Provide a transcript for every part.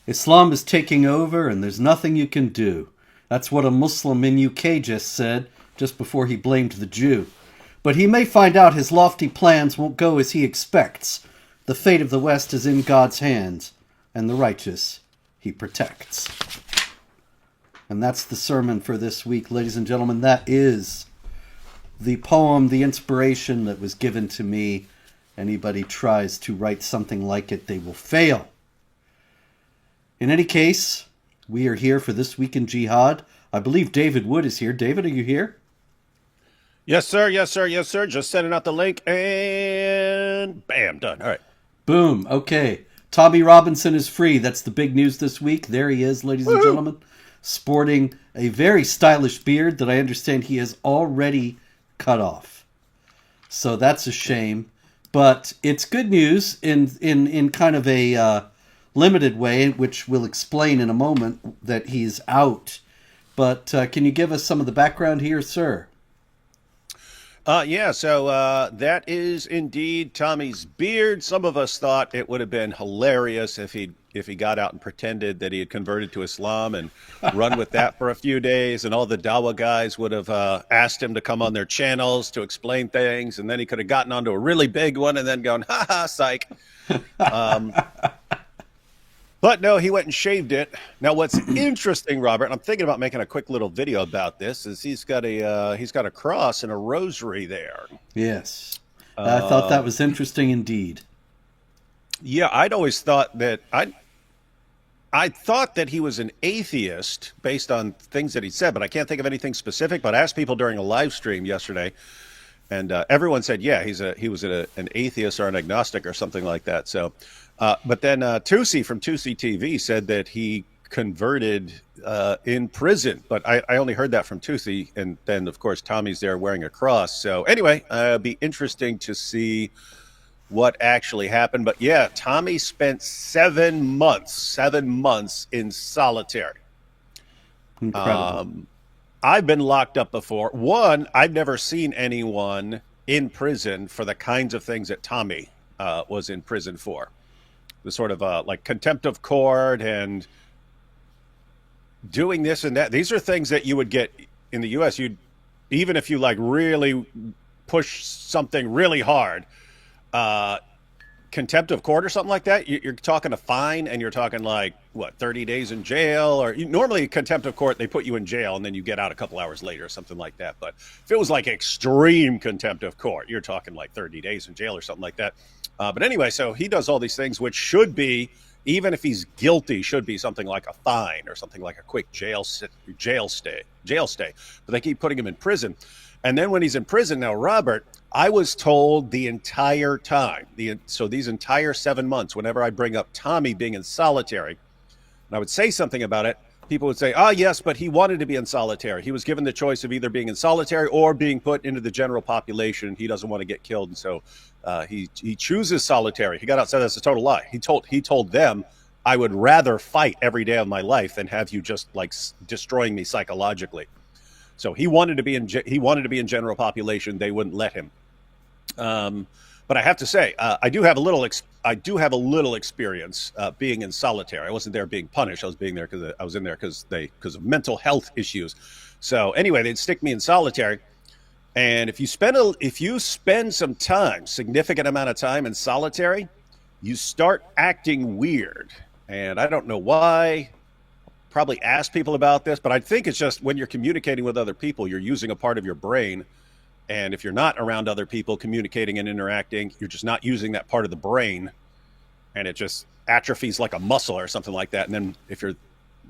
Islam is taking over and there's nothing you can do. That's what a Muslim in UK just said, just before he blamed the Jew. But he may find out his lofty plans won't go as he expects. The fate of the West is in God's hands, and the righteous he protects. And that's the sermon for this week, ladies and gentlemen. That is the poem, the inspiration that was given to me. Anybody tries to write something like it, they will fail. In any case, we are here for This Week in Jihad. I believe David Wood is here. David, are you here? Yes, sir. Yes, sir. Yes, sir. Just sending out the link and bam, done. All right. Boom. Okay. Tommy Robinson is free. That's the big news this week. There he is, ladies and gentlemen, sporting a very stylish beard that I understand he has already cut off. So that's a shame. But it's good news in kind of a limited way, which we'll explain in a moment, that he's out. But can you give us some of the background here, sir? So that is indeed Tommy's beard. Some of us thought it would have been hilarious if he got out and pretended that he had converted to Islam and run with that for a few days, and all the Dawa guys would have asked him to come on their channels to explain things, and then he could have gotten onto a really big one and then gone, ha ha, psych. But no, he went and shaved it. Now, what's interesting, Robert, and I'm thinking about making a quick little video about this, is he's got a cross and a rosary there. Yes, I thought that was interesting indeed. Yeah, I'd always thought that I thought that he was an atheist based on things that he said, but I can't think of anything specific. But I asked people during a live stream yesterday, and everyone said, yeah, he was an atheist or an agnostic or something like that. So. But then Tusi from Tusi TV said that he converted in prison. But I only heard that from Tusi. And then, of course, Tommy's there wearing a cross. So anyway, it'll be interesting to see what actually happened. But yeah, Tommy spent 7 months in solitary. Incredible. I've been locked up before. One, I've never seen anyone in prison for the kinds of things that Tommy was in prison for. The sort of like contempt of court and doing this and that. These are things that you would get in the U.S. Even if you like really push something really hard, contempt of court or something like that, you're talking a fine, and you're talking like, what, 30 days in jail? Or normally contempt of court, they put you in jail and then you get out a couple hours later or something like that. But if it was like extreme contempt of court, you're talking like 30 days in jail or something like that. But anyway, so he does all these things, which should be, even if he's guilty, should be something like a fine or something like a quick jail stay. But they keep putting him in prison. And then when he's in prison now, Robert, I was told the entire time, so these entire 7 months, whenever I bring up Tommy being in solitary, and I would say something about it, people would say, yes, but he wanted to be in solitary. He was given the choice of either being in solitary or being put into the general population. He doesn't want to get killed, and so he chooses solitary. He got outside. That's a total lie. He told them, I would rather fight every day of my life than have you just like destroying me psychologically. So he wanted to be in general population. They wouldn't let him. But I have to say, I do have a little experience being in solitary. I wasn't there being punished. I was in there because of mental health issues. So anyway, they'd stick me in solitary. And if you spend some time, significant amount of time in solitary, you start acting weird. And I don't know why. Probably ask people about this, but I think it's just when you're communicating with other people, you're using a part of your brain. And if you're not around other people communicating and interacting, you're just not using that part of the brain, and it just atrophies like a muscle or something like that. And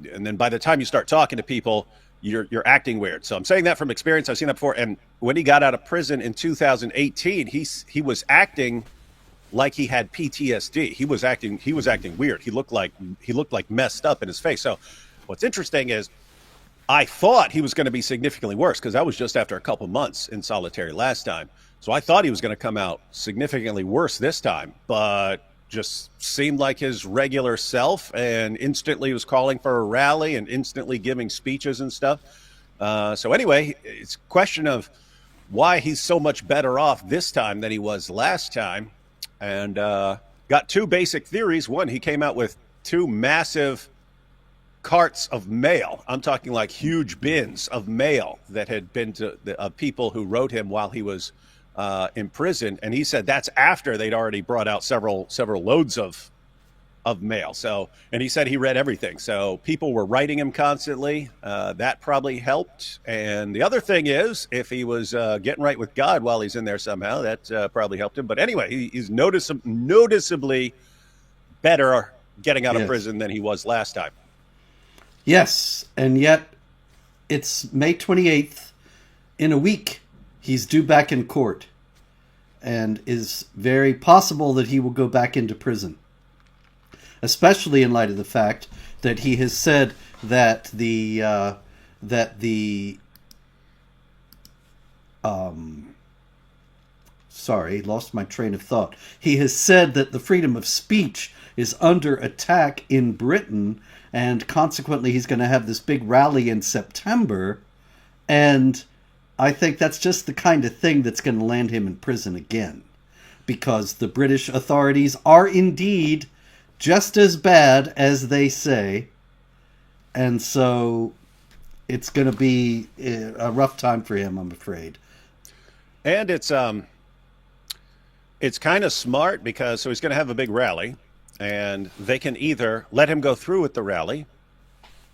then by the time you start talking to people, you're acting weird. So I'm saying that from experience. I've seen that before. And when he got out of prison in 2018, he was acting like he had PTSD. He was acting weird. He looked like messed up in his face. So what's interesting is I thought he was going to be significantly worse because that was just after a couple months in solitary last time. So I thought he was going to come out significantly worse this time, but just seemed like his regular self, and instantly was calling for a rally and instantly giving speeches and stuff. So anyway, it's a question of why he's so much better off this time than he was last time. And got two basic theories. One, he came out with 2 massive carts of mail. I'm talking like huge bins of mail that had been to the people who wrote him while he was in prison. And he said that's after they'd already brought out several loads of mail. So, and he said he read everything. So people were writing him constantly. That probably helped. And the other thing is, if he was getting right with God while he's in there somehow, that probably helped him. But anyway, he's noticeably better getting out of prison than he was last time. Yes, and yet it's May 28th. In a week, he's due back in court, and is very possible that he will go back into prison, especially in light of the fact that he has said that sorry, lost my train of thought. He has said that the freedom of speech is under attack in Britain, and consequently he's going to have this big rally in September, and I think that's just the kind of thing that's going to land him in prison again, because the British authorities are indeed just as bad as they say, and so it's going to be a rough time for him, I'm afraid. And it's kind of smart, because so he's going to have a big rally, and they can either let him go through with the rally,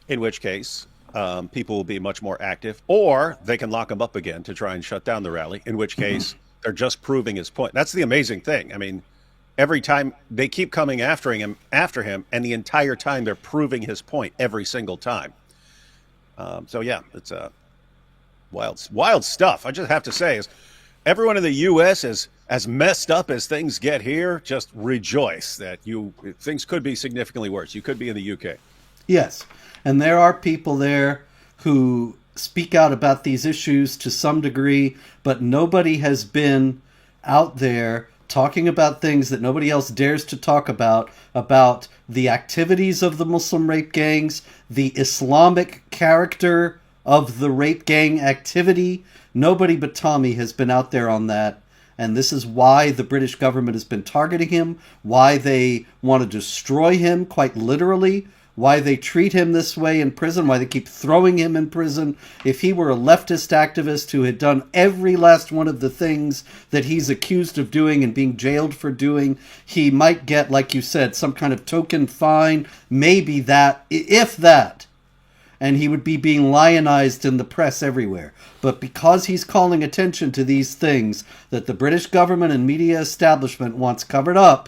in which case people will be much more active, or they can lock him up again to try and shut down the rally, in which case they're just proving his point. That's the amazing thing. I mean, every time they keep coming after him, and the entire time they're proving his point every single time. So yeah, it's wild stuff. I just have to say, is everyone in the U.S. is as messed up as things get here. Just rejoice that things could be significantly worse. You could be in the UK. Yes, and there are people there who speak out about these issues to some degree, but nobody has been out there talking about things that nobody else dares to talk about the activities of the Muslim rape gangs, the Islamic character of the rape gang activity. Nobody but Tommy has been out there on that, and this is why the British government has been targeting him, why they want to destroy him, quite literally, why they treat him this way in prison, why they keep throwing him in prison. If he were a leftist activist who had done every last one of the things that he's accused of doing and being jailed for doing, he might get, like you said, some kind of token fine, maybe that, if that, and he would be being lionized in the press everywhere. But because he's calling attention to these things that the British government and media establishment wants covered up,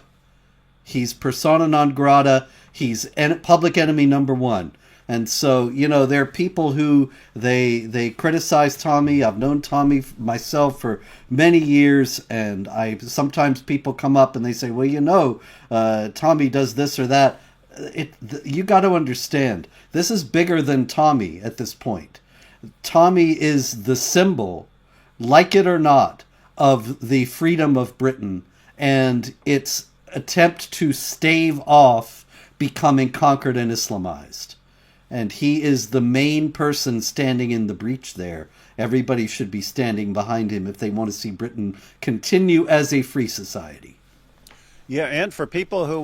he's persona non grata. He's public enemy number one. And so, there are people who they criticize Tommy. I've known Tommy myself for many years, and sometimes people come up and they say, well, Tommy does this or that. You got to understand, this is bigger than Tommy at this point. Tommy is the symbol, like it or not, of the freedom of Britain and its attempt to stave off becoming conquered and Islamized. And he is the main person standing in the breach there. Everybody should be standing behind him if they want to see Britain continue as a free society. Yeah, and for people who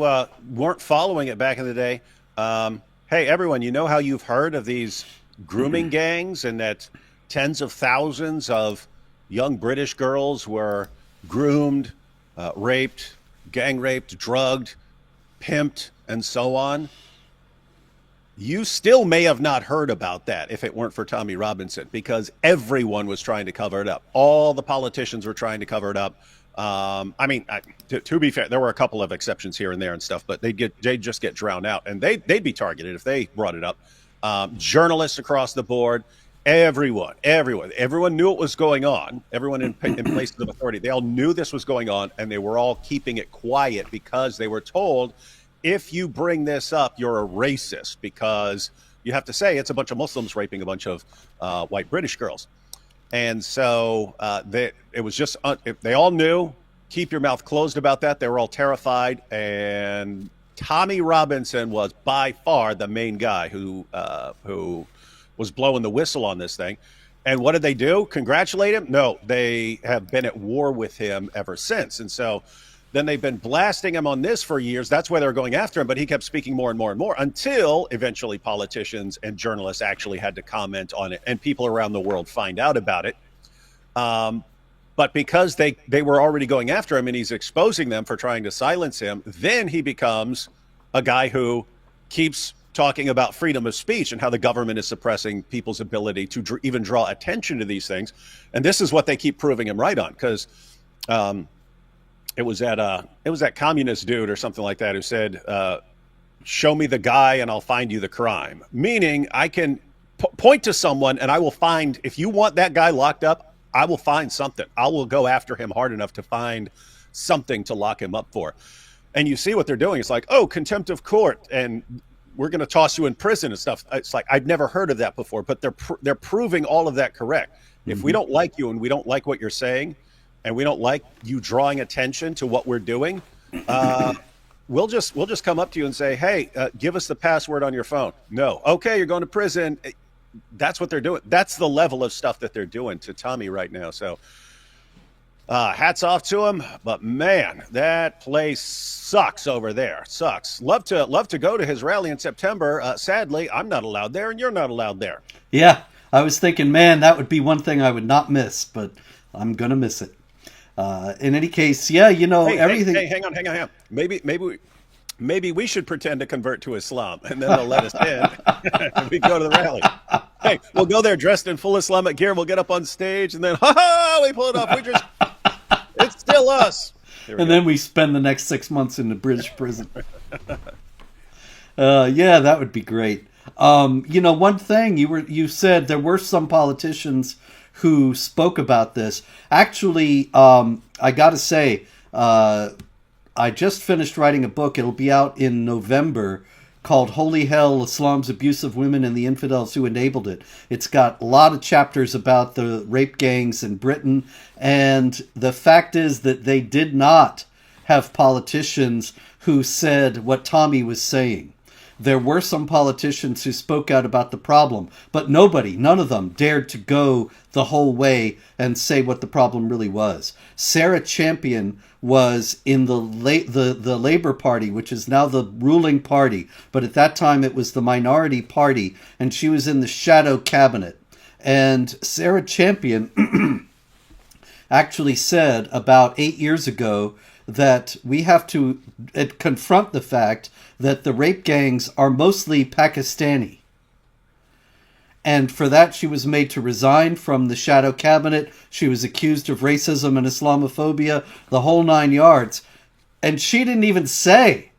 weren't following it back in the day, hey, everyone, how you've heard of these grooming gangs, and that tens of thousands of young British girls were groomed, raped, gang raped, drugged, pimped, and so on? You still may have not heard about that if it weren't for Tommy Robinson, because everyone was trying to cover it up. All the politicians were trying to cover it up. To be fair, there were a couple of exceptions here and there and stuff, but they'd just get drowned out, and they'd be targeted if they brought it up. Journalists across the board, everyone knew what was going on. Everyone in places of authority, they all knew this was going on, and they were all keeping it quiet because they were told, if you bring this up, you're a racist, because you have to say it's a bunch of Muslims raping a bunch of white British girls. And so it was just, they all knew, keep your mouth closed about that. They were all terrified. And Tommy Robinson was by far the main guy who was blowing the whistle on this thing. And what did they do? Congratulate him? No, they have been at war with him ever since. And so Then they've been blasting him on this for years. That's why they were going after him, but he kept speaking more and more and more until eventually politicians and journalists actually had to comment on it, and people around the world find out about it. But because they were already going after him and he's exposing them for trying to silence him, then he becomes a guy who keeps talking about freedom of speech and how the government is suppressing people's ability to even draw attention to these things. And this is what they keep proving him right on, because it was that communist dude or something like that who said, show me the guy and I'll find you the crime. Meaning I can point to someone and I will find, if you want that guy locked up, I will find something. I will go after him hard enough to find something to lock him up for. And you see what they're doing. It's like, oh, contempt of court, and we're going to toss you in prison and stuff. It's like, I've never heard of that before, but they're proving all of that correct. Mm-hmm. If we don't like you and we don't like what you're saying, and we don't like you drawing attention to what we're doing, we'll just come up to you and say, hey, give us the password on your phone. No. Okay, you're going to prison. That's what they're doing. That's the level of stuff that they're doing to Tommy right now. So hats off to him. But man, that place sucks over there. Sucks. Love to go to his rally in September. Sadly, I'm not allowed there and you're not allowed there. Yeah, I was thinking, man, that would be one thing I would not miss, but I'm going to miss it. In any case, yeah, everything. Hey, hang on. Maybe we should pretend to convert to Islam, and then they'll let us in, and we go to the rally. Hey, we'll go there dressed in full Islamic gear. We'll get up on stage, and then, we pull it off. It's still us. And then we spend the next 6 months in the British prison. Yeah, that would be great. One thing you said, there were some politicians who spoke about this. Actually, I got to say, I just finished writing a book. It'll be out in November, called Holy Hell, Islam's Abuse of Women and the Infidels Who Enabled It. It's got a lot of chapters about the rape gangs in Britain, and the fact is that they did not have politicians who said what Tommy was saying. There were some politicians who spoke out about the problem, but none of them dared to go the whole way and say what the problem really was. Sarah Champion was in the Labour Party, which is now the ruling party, but at that time it was the minority party, and she was in the shadow cabinet. And Sarah Champion actually said about 8 years ago that we have to confront the fact that the rape gangs are mostly Pakistani. And for that, she was made to resign from the shadow cabinet. She was accused of racism and Islamophobia, the whole 9 yards. And she didn't even say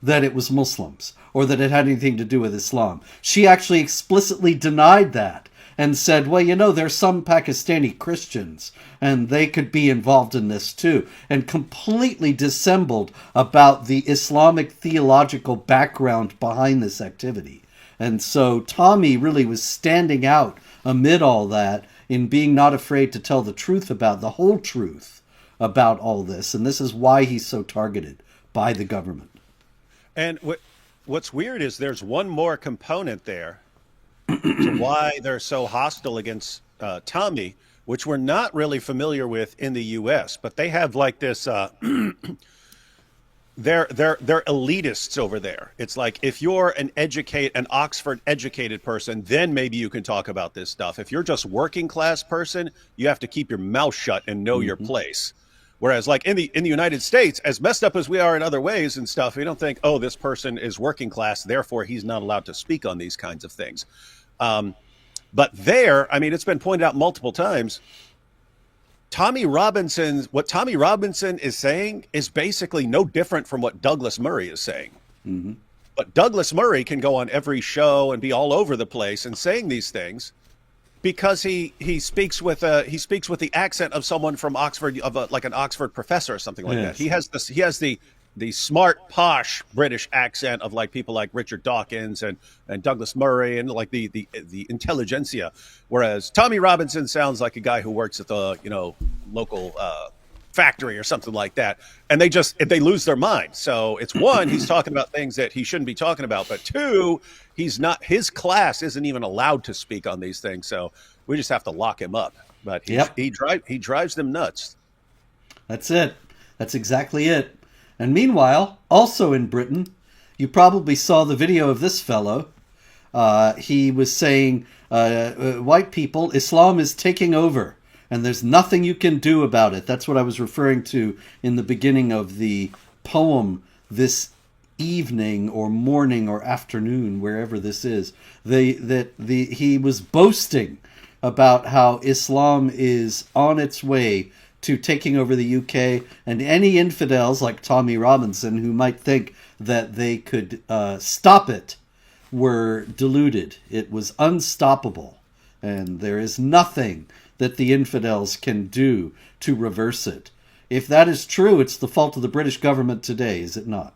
that it was Muslims or that it had anything to do with Islam. She actually explicitly denied that and said, well, there's some Pakistani Christians and they could be involved in this too, and completely dissembled about the Islamic theological background behind this activity. And so Tommy really was standing out amid all that in being not afraid to tell the truth about the whole truth about all this. And this is why he's so targeted by the government. And what's weird is there's one more component there to why they're so hostile against Tommy, which we're not really familiar with in the U.S., but they have like this, they're elitists over there. It's like, if you're an Oxford educated person, then maybe you can talk about this stuff. If you're just working class person, you have to keep your mouth shut and know your place. Whereas like in the United States, as messed up as we are in other ways and stuff, we don't think, oh, this person is working class, therefore he's not allowed to speak on these kinds of things. But there, I mean, it's been pointed out multiple times, what Tommy Robinson is saying is basically no different from what Douglas Murray is saying. Mm-hmm. But Douglas Murray can go on every show and be all over the place and saying these things because he speaks with the accent of someone from Oxford, like an Oxford professor or something like that. He has the smart, posh British accent of like people like Richard Dawkins and Douglas Murray and like the intelligentsia, whereas Tommy Robinson sounds like a guy who works at the local factory or something like that, and they lose their mind. So it's one, he's talking about things that he shouldn't be talking about, but two, his class isn't even allowed to speak on these things, so we just have to lock him up. But he drives them nuts. That's it. That's exactly it. And meanwhile, also in Britain, you probably saw the video of this fellow. He was saying, white people, Islam is taking over, and there's nothing you can do about it. That's what I was referring to in the beginning of the poem this evening or morning or afternoon, wherever this is. He was boasting about how Islam is on its way to taking over the UK, and any infidels like Tommy Robinson who might think that they could stop it were deluded. It was unstoppable, and there is nothing that the infidels can do to reverse it. If that is true, it's the fault of the British government today, is it not?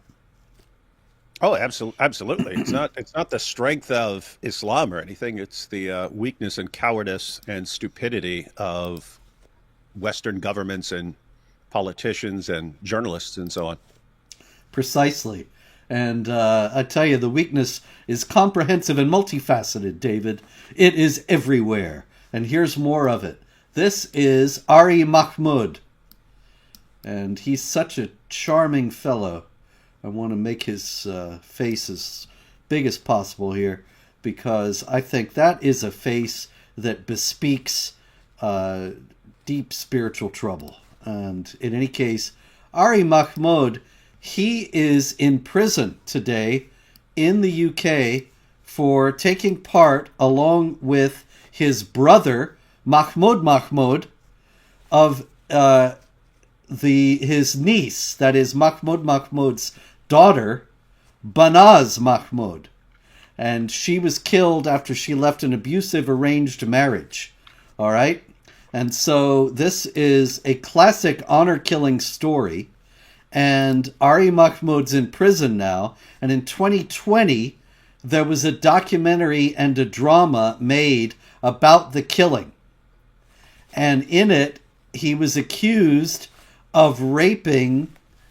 Oh, absolutely. It's not the strength of Islam or anything. It's the weakness and cowardice and stupidity of Western governments and politicians and journalists and so on. Precisely. And I tell you, the weakness is comprehensive and multifaceted, David. It is everywhere. And here's more of it. This is Ari Mahmoud. And he's such a charming fellow. I want to make his face as big as possible here, because I think that is a face that bespeaks deep spiritual trouble. And in any case, Ari Mahmoud, he is in prison today in the UK for taking part, along with his brother, Mahmoud, of his niece, that is Mahmoud's daughter, Banaz Mahmoud. And she was killed after she left an abusive arranged marriage. All right? And so this is a classic honor-killing story. And Ari Mahmoud's in prison now. And in 2020, there was a documentary and a drama made about the killing. And in it, he was accused of raping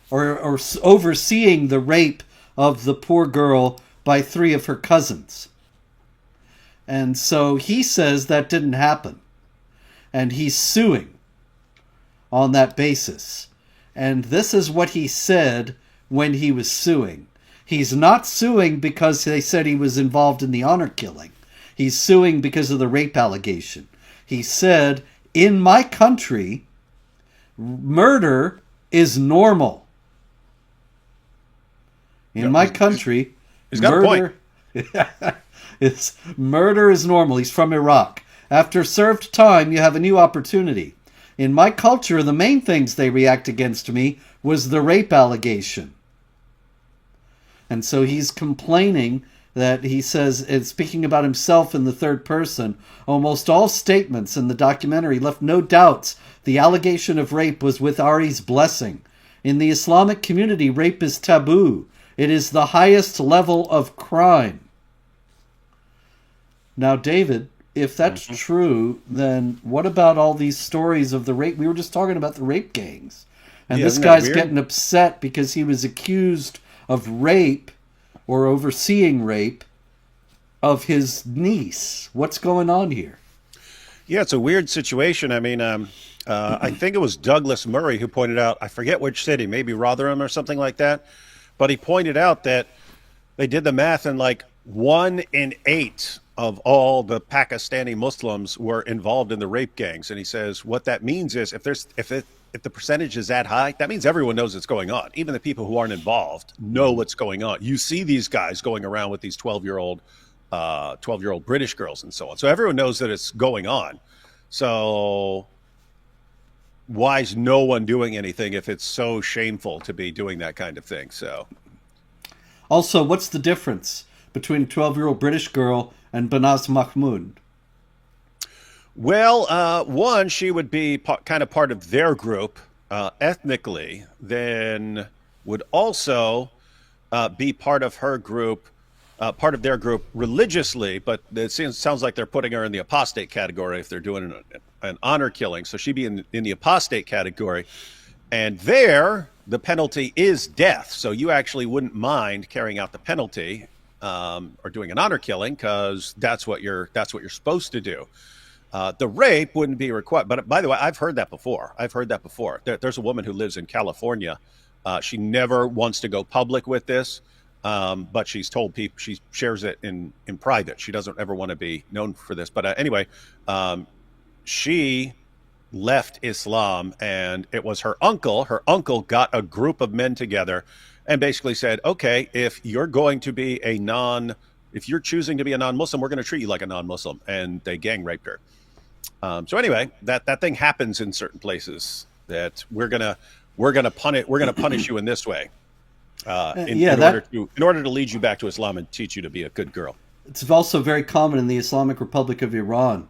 or overseeing the rape of the poor girl by 3 of her cousins. And so he says that didn't happen. And he's suing on that basis. And this is what he said when he was suing. He's not suing because they said he was involved in the honor killing. He's suing because of the rape allegation. He said, in my country, murder is normal. In my country, he's got a point. Murder is normal. He's from Iraq. After served time, you have a new opportunity. In my culture, the main things they react against me was the rape allegation. And so he's complaining that he says, and speaking about himself in the third person, almost all statements in the documentary left no doubts the allegation of rape was with Ari's blessing. In the Islamic community, rape is taboo. It is the highest level of crime. Now, David, if that's true, then what about all these stories of the rape? We were just talking about the rape gangs. And this guy's getting upset because he was accused of rape or overseeing rape of his niece. What's going on here? Yeah, it's a weird situation. I mean, I think it was Douglas Murray who pointed out, I forget which city, maybe Rotherham or something like that. But he pointed out that they did the math and like 1 in 8 of all the Pakistani Muslims were involved in the rape gangs. And he says what that means is if the percentage is that high, that means everyone knows what's going on. Even the people who aren't involved know what's going on. You see these guys going around with these 12-year-old British girls and so on. So everyone knows that it's going on. So why is no one doing anything if it's so shameful to be doing that kind of thing? So, also, what's the difference between a 12-year-old British girl and Banaz Mahmoud? Well, one, she would be kind of part of their group ethnically, then would also be part of her group, part of their group religiously, but it sounds like they're putting her in the apostate category if they're doing an honor killing. So she'd be in the apostate category. And there, the penalty is death. So you actually wouldn't mind carrying out the penalty or doing an honor killing because that's what you're supposed to do. The rape wouldn't be required. But by the way, I've heard that before. There's a woman who lives in California. She never wants to go public with this, but she's told people, she shares it in private. She doesn't ever want to be known for this. But anyway, she left Islam, and it was her uncle. Her uncle got a group of men together and basically said, okay, if you're choosing to be a non-Muslim, we're going to treat you like a non-Muslim. And they gang raped her. So anyway, that thing happens in certain places, that we're gonna punish you in this way, in order to lead you back to Islam and teach you to be a good girl. It's also very common in the Islamic Republic of Iran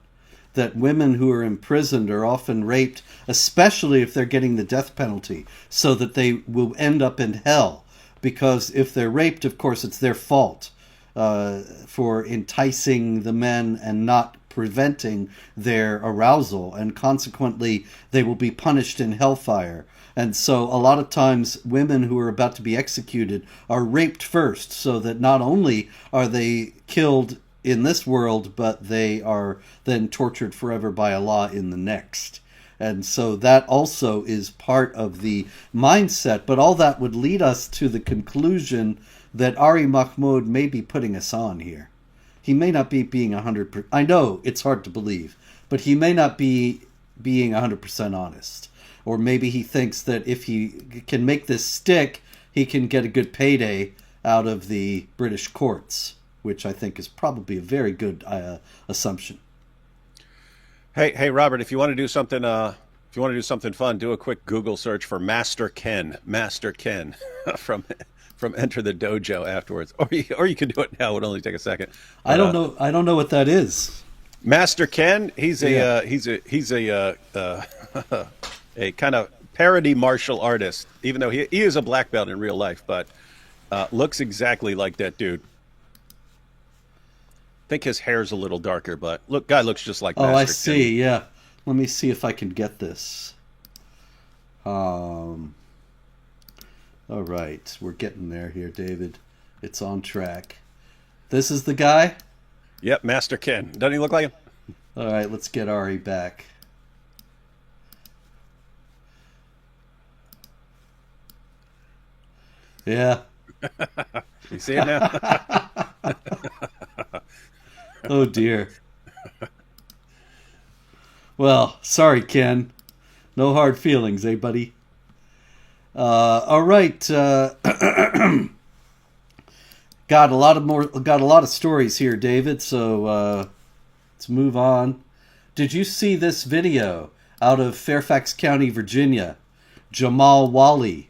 that women who are imprisoned are often raped, especially if they're getting the death penalty, so that they will end up in hell. Because if they're raped, of course, it's their fault for enticing the men and not preventing their arousal, and consequently they will be punished in hellfire. And so a lot of times women who are about to be executed are raped first, so that not only are they killed in this world, but they are then tortured forever by Allah in the next. And so that also is part of the mindset. But all that would lead us to the conclusion that Ari Mahmoud may be putting us on here. He may not be being 100%. I know it's hard to believe, but he may not be being 100% honest. Or maybe he thinks that if he can make this stick, he can get a good payday out of the British courts, which I think is probably a very good assumption. Hey, Robert, if you want to do something, fun, do a quick Google search for Master Ken from Enter the Dojo afterwards, or you can do it now. It would only take a second. But, I don't know what that is. Master Ken, he's a kind of parody martial artist, even though he is a black belt in real life, but looks exactly like that dude. I think his hair's a little darker, but guy looks just like Master I Ken. see. Yeah, let me see if I can get this. All right, we're getting there here, David. It's on track. This is the guy? Yep, Master Ken. Doesn't he look like him? All right, let's get Ari back. Yeah. You see it now? Oh, dear. Well, sorry, Ken. No hard feelings, eh, buddy? All right. Got a lot of stories here, David. So let's move on. Did you see this video out of Fairfax County, Virginia? Jamal Wali,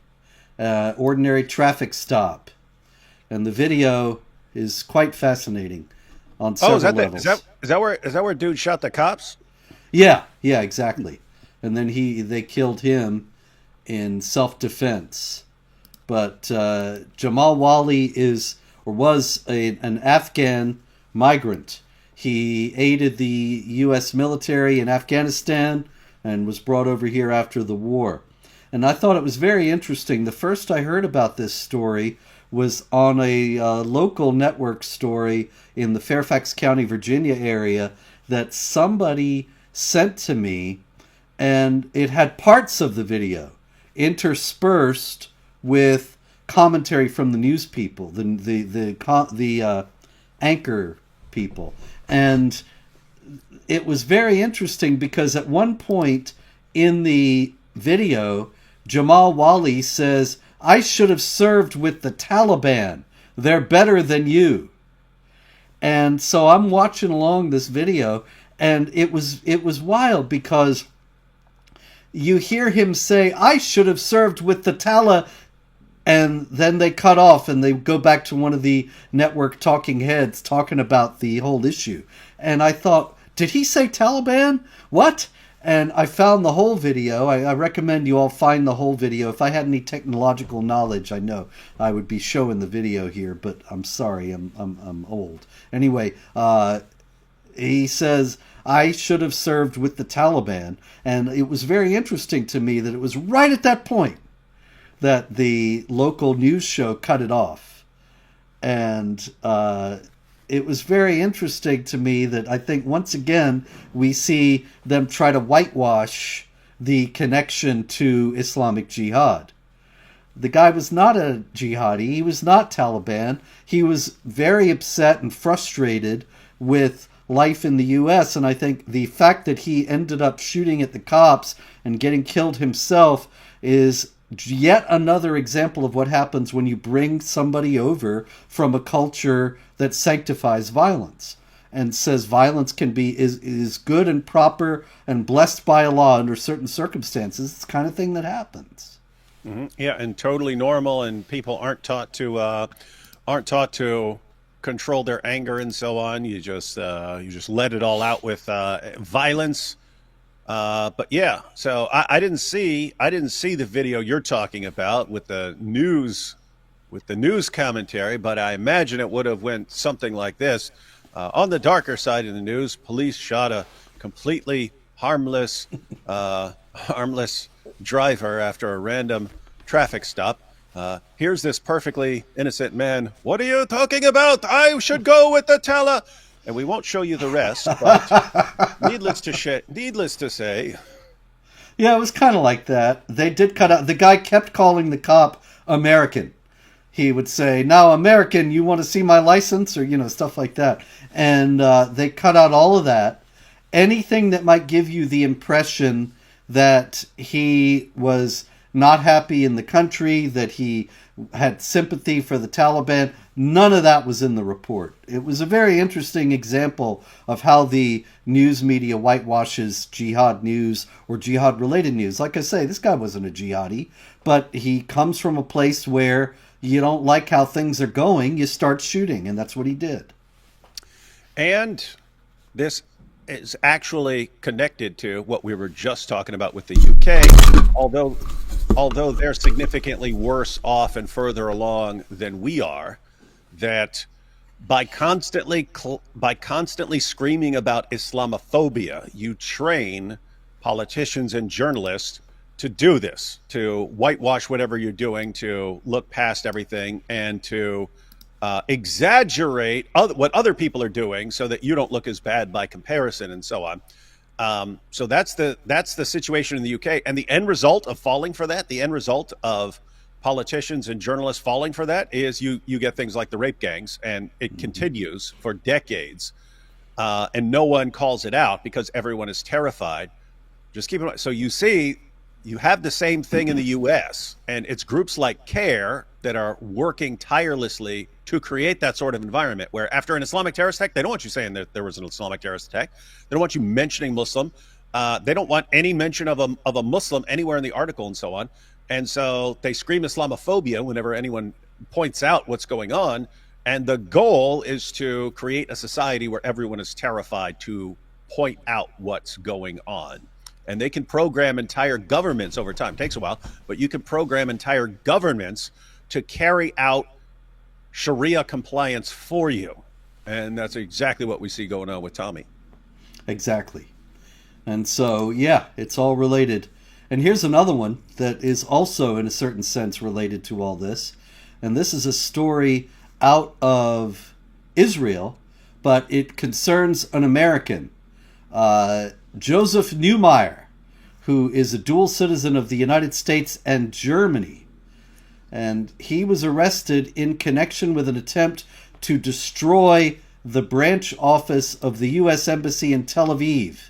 ordinary traffic stop, and the video is quite fascinating on several levels. Is that where dude shot the cops? Yeah, exactly. And then they killed him in self-defense. But Jamal Wali was an Afghan migrant. He aided the U.S. military in Afghanistan and was brought over here after the war. And I thought it was very interesting. The first I heard about this story was on a local network story in the Fairfax County, Virginia area that somebody sent to me, and it had parts of the video interspersed with commentary from the news people, the anchor people. And it was very interesting because at one point in the video, Jamal Wali says, "I should have served with the Taliban. They're better than you." And so I'm watching along this video, and it was wild because you hear him say, "I should have served with the Taliban," and then they cut off and they go back to one of the network talking heads talking about the whole issue. And I thought, did he say Taliban? What? And I found the whole video. I recommend you all find the whole video. If I had any technological knowledge, I know I would be showing the video here, but I'm sorry, I'm old. Anyway, he says, "I should have served with the Taliban." And it was very interesting to me that it was right at that point that the local news show cut it off. And it was very interesting to me that I think once again we see them try to whitewash the connection to Islamic Jihad. The guy was not a jihadi. He was not Taliban. He was very upset and frustrated with life in the U.S. And I think the fact that he ended up shooting at the cops and getting killed himself is yet another example of what happens when you bring somebody over from a culture that sanctifies violence and says violence can be is good and proper and blessed by Allah under certain circumstances. It's the kind of thing that happens. Mm-hmm. Yeah, and totally normal, and people aren't taught to control their anger and so on. You just let it all out with violence. But yeah, so I didn't see the video you're talking about with the news commentary, but I imagine it would have went something like this. On the darker side of the news, police shot a completely harmless driver after a random traffic stop. Here's this perfectly innocent man. What are you talking about? I should go with the teller. And we won't show you the rest, but needless to say. Yeah, it was kind of like that. They did cut out. The guy kept calling the cop American. He would say, "Now, American, you want to see my license?" Or, stuff like that. And they cut out all of that. Anything that might give you the impression that he was not happy in the country, that he had sympathy for the Taliban, none of that was in the report. It was a very interesting example of how the news media whitewashes jihad news or jihad-related news. Like I say, this guy wasn't a jihadi, but he comes from a place where you don't like how things are going, you start shooting, and that's what he did. And this is actually connected to what we were just talking about with the UK, although they're significantly worse off and further along than we are, that by constantly screaming about Islamophobia, you train politicians and journalists to do this, to whitewash whatever you're doing, to look past everything, and to exaggerate what other people are doing so that you don't look as bad by comparison and so on. So that's the situation in the UK, and the end result of falling for that, the end result of politicians and journalists falling for that, is you get things like the rape gangs, and it continues for decades, and no one calls it out because everyone is terrified. Just keep in mind. So you have the same thing in the U.S., and it's groups like CARE that are working tirelessly to create that sort of environment where after an Islamic terrorist attack, they don't want you saying that there was an Islamic terrorist attack. They don't want you mentioning Muslim. They don't want any mention of a Muslim anywhere in the article and so on. And so they scream Islamophobia whenever anyone points out what's going on. And the goal is to create a society where everyone is terrified to point out what's going on. And they can program entire governments over time. It takes a while, but you can program entire governments to carry out Sharia compliance for you. And that's exactly what we see going on with Tommy. Exactly. And so, yeah, it's all related. And here's another one that is also, in a certain sense, related to all this. And this is a story out of Israel, but it concerns an American, Joseph Neumeyer, who is a dual citizen of the United States and Germany. And he was arrested in connection with an attempt to destroy the branch office of the U.S. Embassy in Tel Aviv.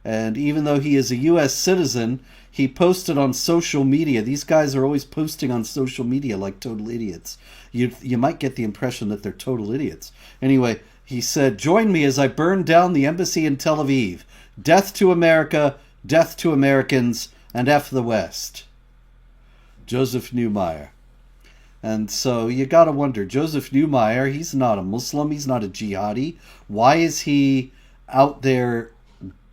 And even though he is a U.S. citizen, he posted on social media. These guys are always posting on social media like total idiots. You might get the impression that they're total idiots. Anyway, he said, "Join me as I burn down the embassy in Tel Aviv. Death to America, death to Americans, and F the West." Joseph Neumeyer. And so you got to wonder, Joseph Neumeyer, he's not a Muslim, he's not a jihadi. Why is he out there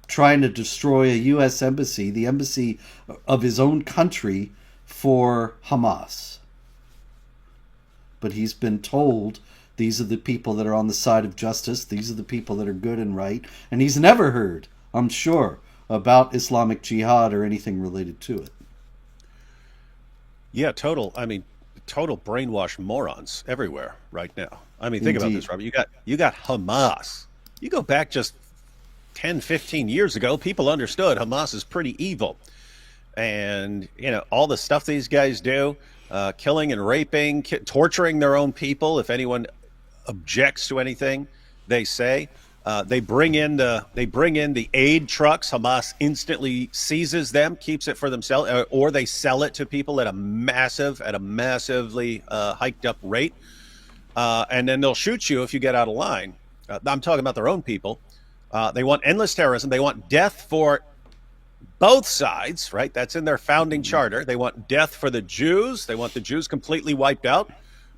trying to destroy a U.S. embassy, the embassy of his own country, for Hamas? But he's been told these are the people that are on the side of justice, these are the people that are good and right, and he's never heard, I'm sure, about Islamic Jihad or anything related to it. Yeah, total. I mean, total brainwashed morons everywhere right now. I mean, think about Indeed. this, Robert. You got Hamas. You go back just 10, 15 years ago, people understood Hamas is pretty evil. And, all the stuff these guys do, killing and raping, torturing their own people. If anyone objects to anything they say, they bring in the aid trucks. Hamas instantly seizes them, keeps it for themselves, or they sell it to people at a massively hiked up rate, and then they'll shoot you if you get out of line. I'm talking about their own people. They want endless terrorism. They want death for both sides, right? That's in their founding charter. They want death for the Jews. They want the Jews completely wiped out.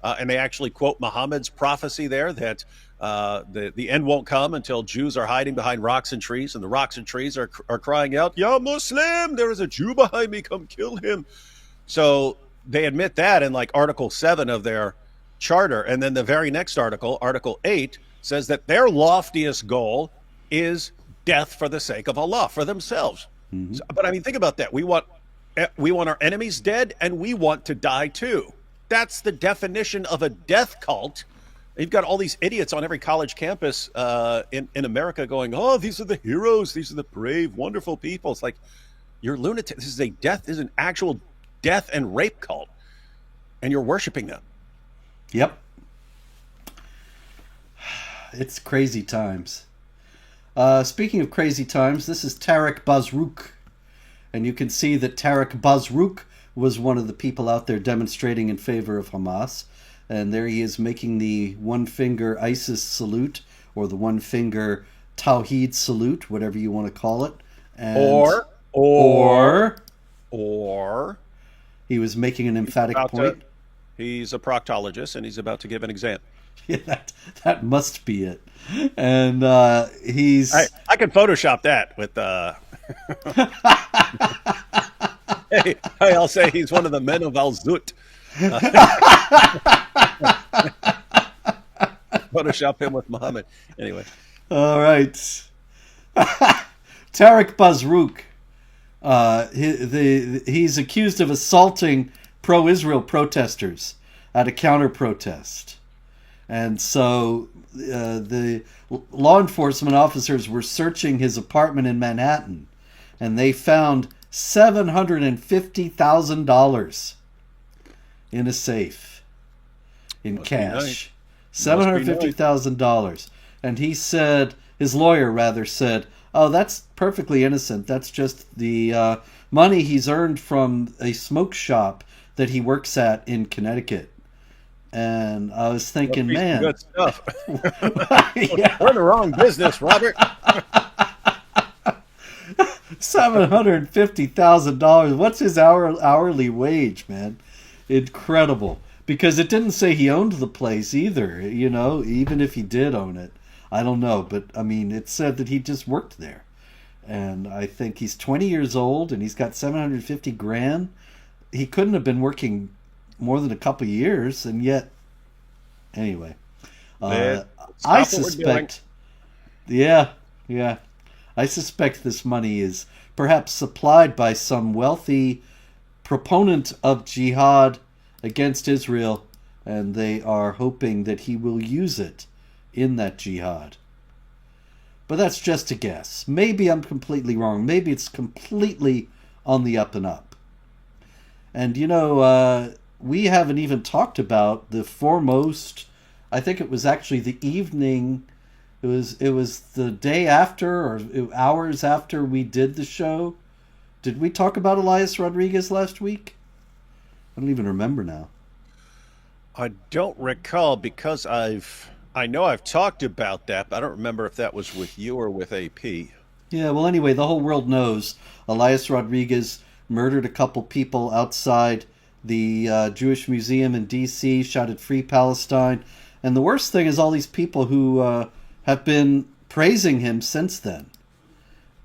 And they actually quote Muhammad's prophecy there that the end won't come until Jews are hiding behind rocks and trees, and the rocks and trees are crying out, "Ya Muslim, there is a Jew behind me, come kill him." So they admit that in like Article 7 of their charter. And then the very next article, Article 8, says that their loftiest goal is death for the sake of Allah, for themselves. But I mean, think about that. We want our enemies dead, and we want to die too. That's the definition of a death cult. You've got all these idiots on every college campus in America going, "Oh, these are the heroes. These are the brave, wonderful people." It's like, you're lunatic. This is an actual death and rape cult, and you're worshiping them. Yep. It's crazy times. Speaking of crazy times, this is Tarek Bazrouk. And you can see that Tarek Bazrouk was one of the people out there demonstrating in favor of Hamas. And there he is making the one-finger ISIS salute, or the one-finger Tawhid salute, whatever you want to call it. And or he was making an emphatic point. He's a proctologist, and he's about to give an exam. Yeah, that must be it. And he's... I can Photoshop that with... Hey, I'll say he's one of the men of Al-Zut. Photoshop him with Muhammad. Anyway. All right. Tarek Bazrouk. He's accused of assaulting pro-Israel protesters at a counter-protest. And so the law enforcement officers were searching his apartment in Manhattan, and they found $750,000 in a safe, in cash. $750,000. And he said, his lawyer rather said, "Oh, that's perfectly innocent. That's just the money he's earned from a smoke shop that he works at in Connecticut." And I was thinking, man, good stuff. Yeah. We're in the wrong business, Robert. $750,000. What's his hourly wage, man? Incredible. Because it didn't say he owned the place either, even if he did own it. I don't know, but I mean, it said that he just worked there. And I think he's 20 years old and he's got 750 grand. He couldn't have been working more than a couple of years, and yet, anyway, I suspect, I suspect this money is perhaps supplied by some wealthy proponent of jihad against Israel, and they are hoping that he will use it in that jihad. But that's just a guess. Maybe I'm completely wrong. Maybe it's completely on the up and up. And we haven't even talked about the foremost. I think it was actually the evening. It was the day after, or hours after we did the show. Did we talk about Elias Rodriguez last week? I don't even remember now. I don't recall, because I know I've talked about that, but I don't remember if that was with you or with AP. Yeah, well, anyway, the whole world knows Elias Rodriguez murdered a couple people outside the Jewish Museum in D.C., shouted "Free Palestine." And the worst thing is all these people who have been praising him since then.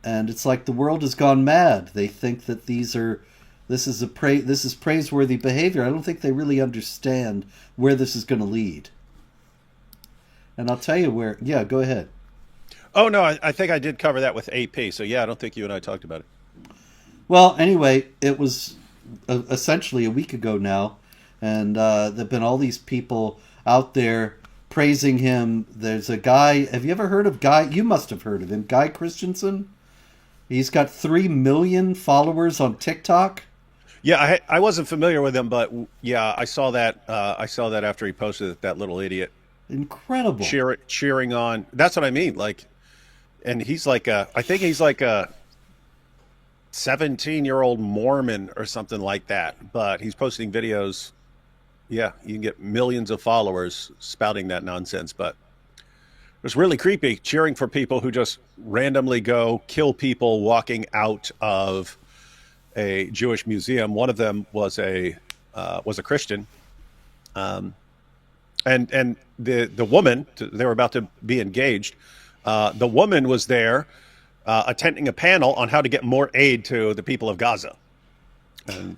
And it's like the world has gone mad. They think that this is praiseworthy behavior. I don't think they really understand where this is going to lead. And I'll tell you where. Yeah, go ahead. Oh, no, I think I did cover that with AP. So, yeah, I don't think you and I talked about it. Well, anyway, it was essentially a week ago now, and there've been all these people out there praising him. There's a guy. Have you ever heard of Guy? You must have heard of him, Guy Christensen. He's got 3 million followers on TikTok. Yeah, I wasn't familiar with him, but yeah, I saw that. I saw that after he posted it, that little idiot Incredible. cheering on. That's what I mean. Like, and he's like I think he's like a 17-year-old Mormon or something like that. But he's posting videos. Yeah, you can get millions of followers spouting that nonsense. But it was really creepy, cheering for people who just randomly go kill people walking out of a Jewish museum. One of them was a Christian, and the woman, they were about to be engaged. The woman was there attending a panel on how to get more aid to the people of Gaza, and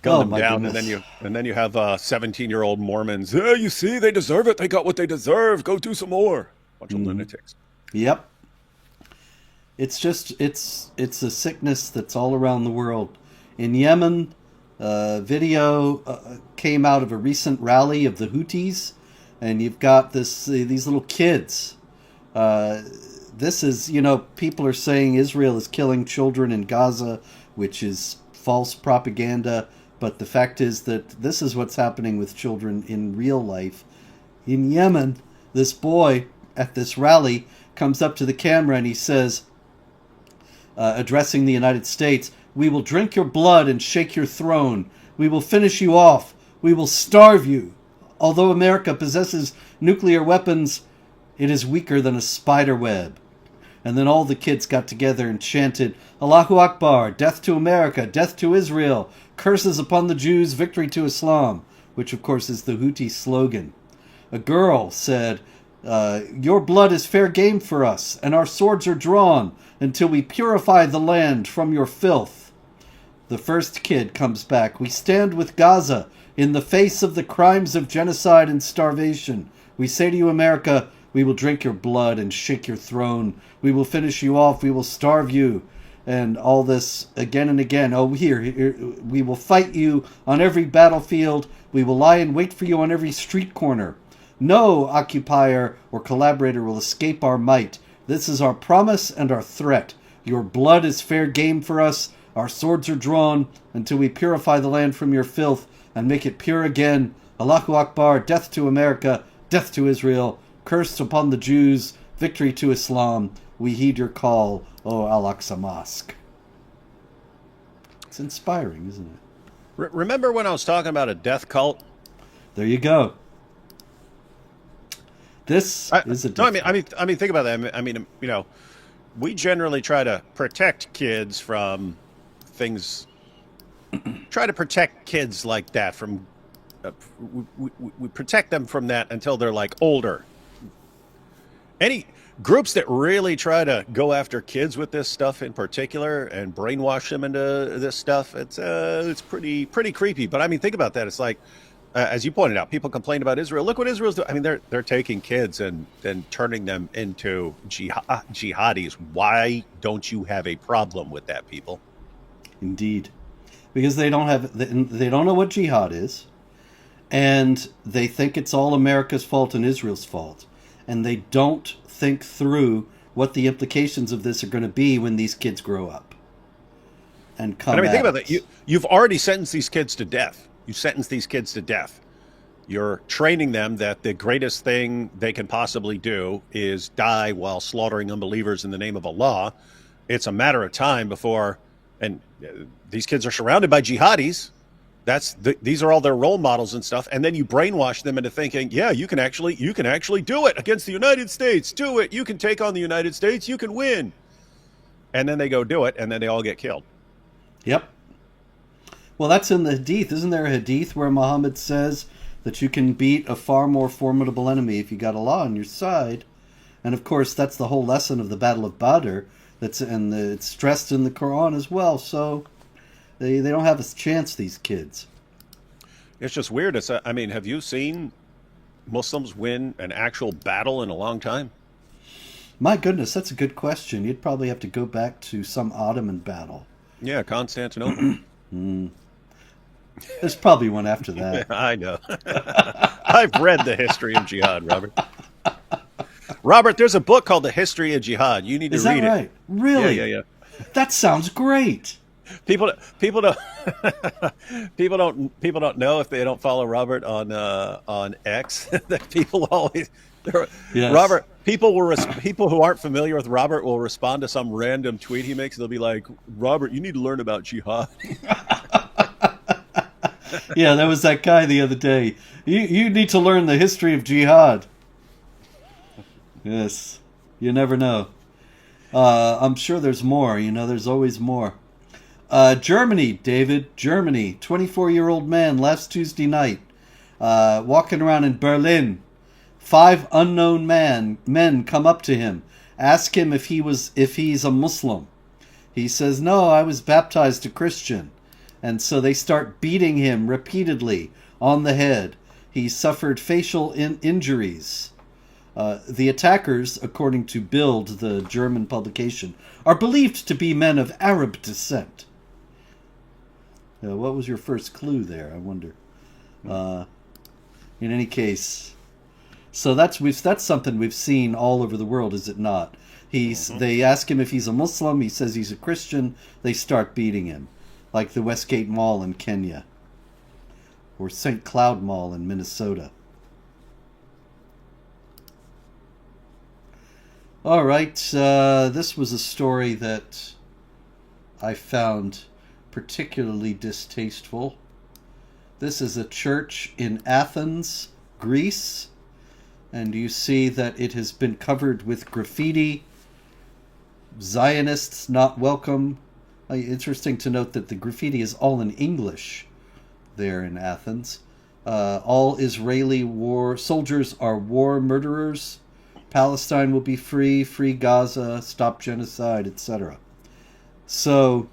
gun them down. Goodness. And then you have 17-year-old Mormons. Yeah, you see, they deserve it. They got what they deserve. Go do some more. Bunch of lunatics. Yep. It's just it's a sickness that's all around the world. In Yemen, video came out of a recent rally of the Houthis, and you've got these little kids. This is, people are saying Israel is killing children in Gaza, which is false propaganda. But the fact is that this is what's happening with children in real life. In Yemen, this boy at this rally comes up to the camera and he says, addressing the United States, "We will drink your blood and shake your throne. We will finish you off. We will starve you. Although America possesses nuclear weapons, it is weaker than a spider web." And then all the kids got together and chanted, "Allahu Akbar, death to America, death to Israel, curses upon the Jews, victory to Islam," which of course is the Houthi slogan. A girl said, "Your blood is fair game for us, and our swords are drawn until we purify the land from your filth." The first kid comes back, "We stand with Gaza in the face of the crimes of genocide and starvation. We say to you, America, we will drink your blood and shake your throne. We will finish you off. We will starve you." And all this again and again. "Oh, here, we will fight you on every battlefield. We will lie in wait for you on every street corner. No occupier or collaborator will escape our might. This is our promise and our threat. Your blood is fair game for us. Our swords are drawn until we purify the land from your filth and make it pure again. Allahu Akbar, death to America, death to Israel, curse upon the Jews, victory to Islam. We heed your call, O Al-Aqsa Mosque." It's inspiring, isn't it? Remember when I was talking about a death cult? There you go. This is a no. I mean, think about that. I mean, we generally try to protect kids from things. Try to protect kids like that from. We protect them from that until they're like older. Any groups that really try to go after kids with this stuff in particular and brainwash them into this stuff, it's pretty creepy. But I mean, think about that. It's like, as you pointed out, people complain about Israel. Look what Israel's doing. I mean, they're taking kids and turning them into jihadis. Why don't you have a problem with that, people? Indeed, because they don't know what jihad is, and they think it's all America's fault and Israel's fault, and they don't think through what the implications of this are going to be when these kids grow up and come. But I mean, think about that. You've already sentenced these kids to death. You sentence these kids to death. You're training them that the greatest thing they can possibly do is die while slaughtering unbelievers in the name of Allah. It's a matter of time before, and these kids are surrounded by jihadis. These are all their role models and stuff. And then you brainwash them into thinking, yeah, you can actually do it against the United States. Do it. You can take on the United States. You can win. And then they go do it, and then they all get killed. Yep. Well, that's in the Hadith. Isn't there a Hadith where Muhammad says that you can beat a far more formidable enemy if you got Allah on your side? And of course, that's the whole lesson of the Battle of Badr. It's stressed in the Quran as well. So they don't have a chance, these kids. It's just weird. I mean, have you seen Muslims win an actual battle in a long time? My goodness, that's a good question. You'd probably have to go back to some Ottoman battle. Yeah, Constantinople. There's probably one after that. I know. I've read the history of jihad, Robert. Robert, there's a book called The History of Jihad. You need to Is that read it. right? Yeah, Really? yeah, yeah. That sounds great. People don't people don't know if they don't follow Robert on X that people always Yes. Robert people who aren't familiar with Robert will respond to some random tweet he makes. They'll be like, Robert, you need to learn about jihad. Yeah, there was that guy the other day. You need to learn the history of jihad. Yes. You never know. I'm sure there's more. There's always more. Germany, David. Germany. 24-year-old man last Tuesday night. Walking around in Berlin. 5 unknown men come up to him. Ask him if he's a Muslim. He says, no, I was baptized a Christian. And so they start beating him repeatedly on the head. He suffered facial injuries. The attackers, according to Bild, the German publication, are believed to be men of Arab descent. What was your first clue there, I wonder? In any case, so that's something we've seen all over the world, is it not? They ask him if he's a Muslim. He says he's a Christian. They start beating him, like the Westgate Mall in Kenya or St. Cloud Mall in Minnesota. All right, this was a story that I found particularly distasteful. This is a church in Athens, Greece, and you see that it has been covered with graffiti. Zionists not welcome. Interesting to note that the graffiti is all in English there in Athens. All Israeli war soldiers are war murderers. Palestine will be free, free Gaza, stop genocide, etc. So,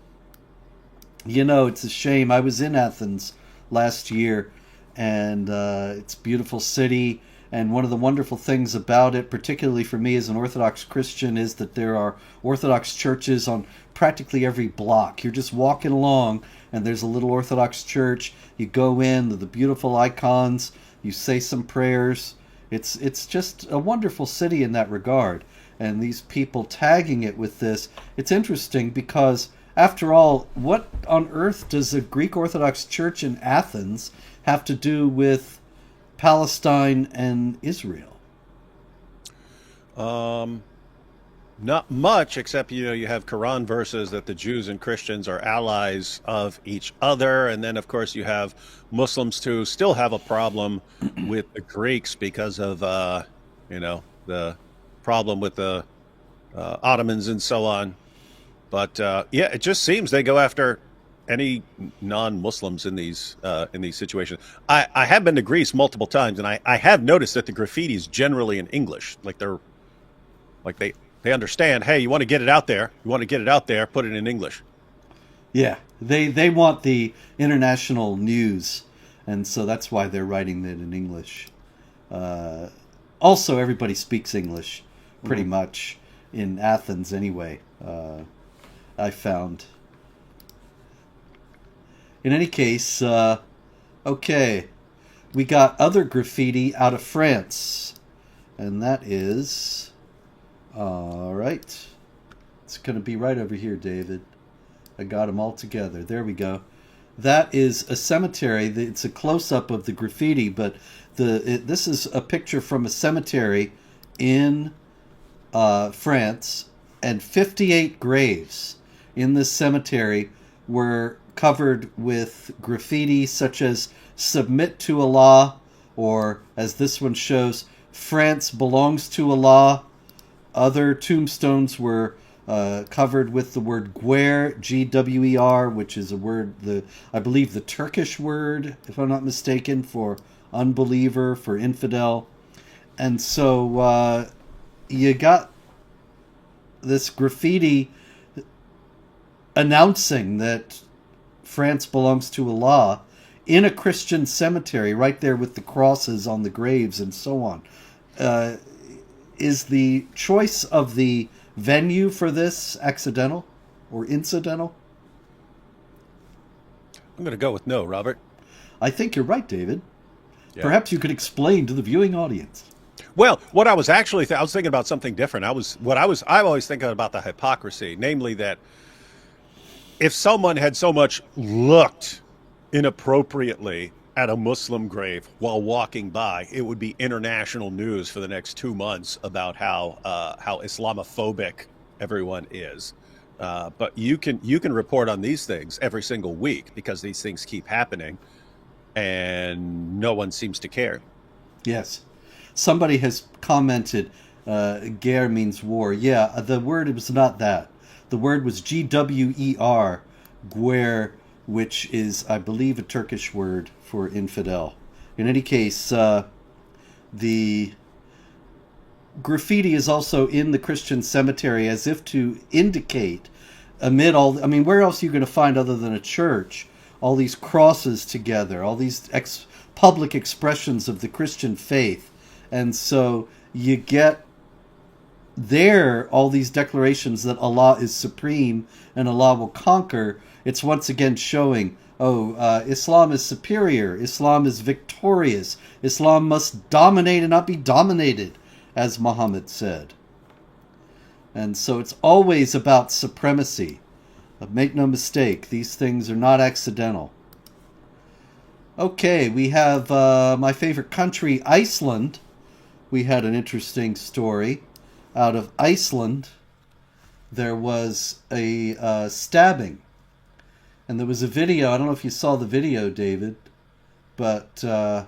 it's a shame. I was in Athens last year, and it's a beautiful city. And one of the wonderful things about it, particularly for me as an Orthodox Christian, is that there are Orthodox churches on practically every block. You're just walking along, and there's a little Orthodox church. You go in, the beautiful icons, you say some prayers. It's just a wonderful city in that regard. And these people tagging it with this, it's interesting because, after all, what on earth does a Greek Orthodox church in Athens have to do with Palestine and Israel? Not much, except you have Quran verses that the Jews and Christians are allies of each other, and then of course you have Muslims who still have a problem with the Greeks because of the problem with the Ottomans and so on. But yeah, it just seems they go after any non-Muslims in these situations. I have been to Greece multiple times, and I have noticed that the graffiti is generally in English. They understand, hey, you want to get it out there, put it in English. Yeah, they want the international news, and so that's why they're writing it in English. Also, everybody speaks English, pretty much, in Athens anyway, I found. In any case, okay, we got other graffiti out of France, and that is... All right. It's going to be right over here, David. I got them all together. There we go. That is a cemetery. It's a close-up of the graffiti, but this is a picture from a cemetery in France, and 58 graves in this cemetery were covered with graffiti such as "Submit to Allah," or, as this one shows, "France belongs to Allah." Other tombstones were covered with the word Gwer, G-W-E-R, which is a word, I believe the Turkish word, if I'm not mistaken, for unbeliever, for infidel. And so you got this graffiti announcing that France belongs to Allah in a Christian cemetery, right there with the crosses on the graves and so on. Is the choice of the venue for this accidental or incidental? I'm going to go with no, Robert. I think you're right, David. Yeah. Perhaps you could explain to the viewing audience. Well, what I was actually I was thinking about something different. I'm always thinking about the hypocrisy, namely that if someone had so much looked inappropriately at a Muslim grave while walking by, it would be international news for the next 2 months about how Islamophobic everyone is. But you can report on these things every single week because these things keep happening, and no one seems to care. Yes. Somebody has commented, guerre means war. Yeah, the word was not that. The word was Gwer, guer, which is, I believe, a Turkish word for infidel. In any case, the graffiti is also in the Christian cemetery as if to indicate, amid all, I mean, where else are you going to find other than a church, all these crosses together, all these public expressions of the Christian faith. And so you get there all these declarations that Allah is supreme and Allah will conquer. It's once again showing, Islam is superior, Islam is victorious, Islam must dominate and not be dominated, as Muhammad said. And so it's always about supremacy. But make no mistake, these things are not accidental. Okay, we have my favorite country, Iceland. We had an interesting story. Out of Iceland, there was a stabbing. And there was a video. I don't know if you saw the video, David. But the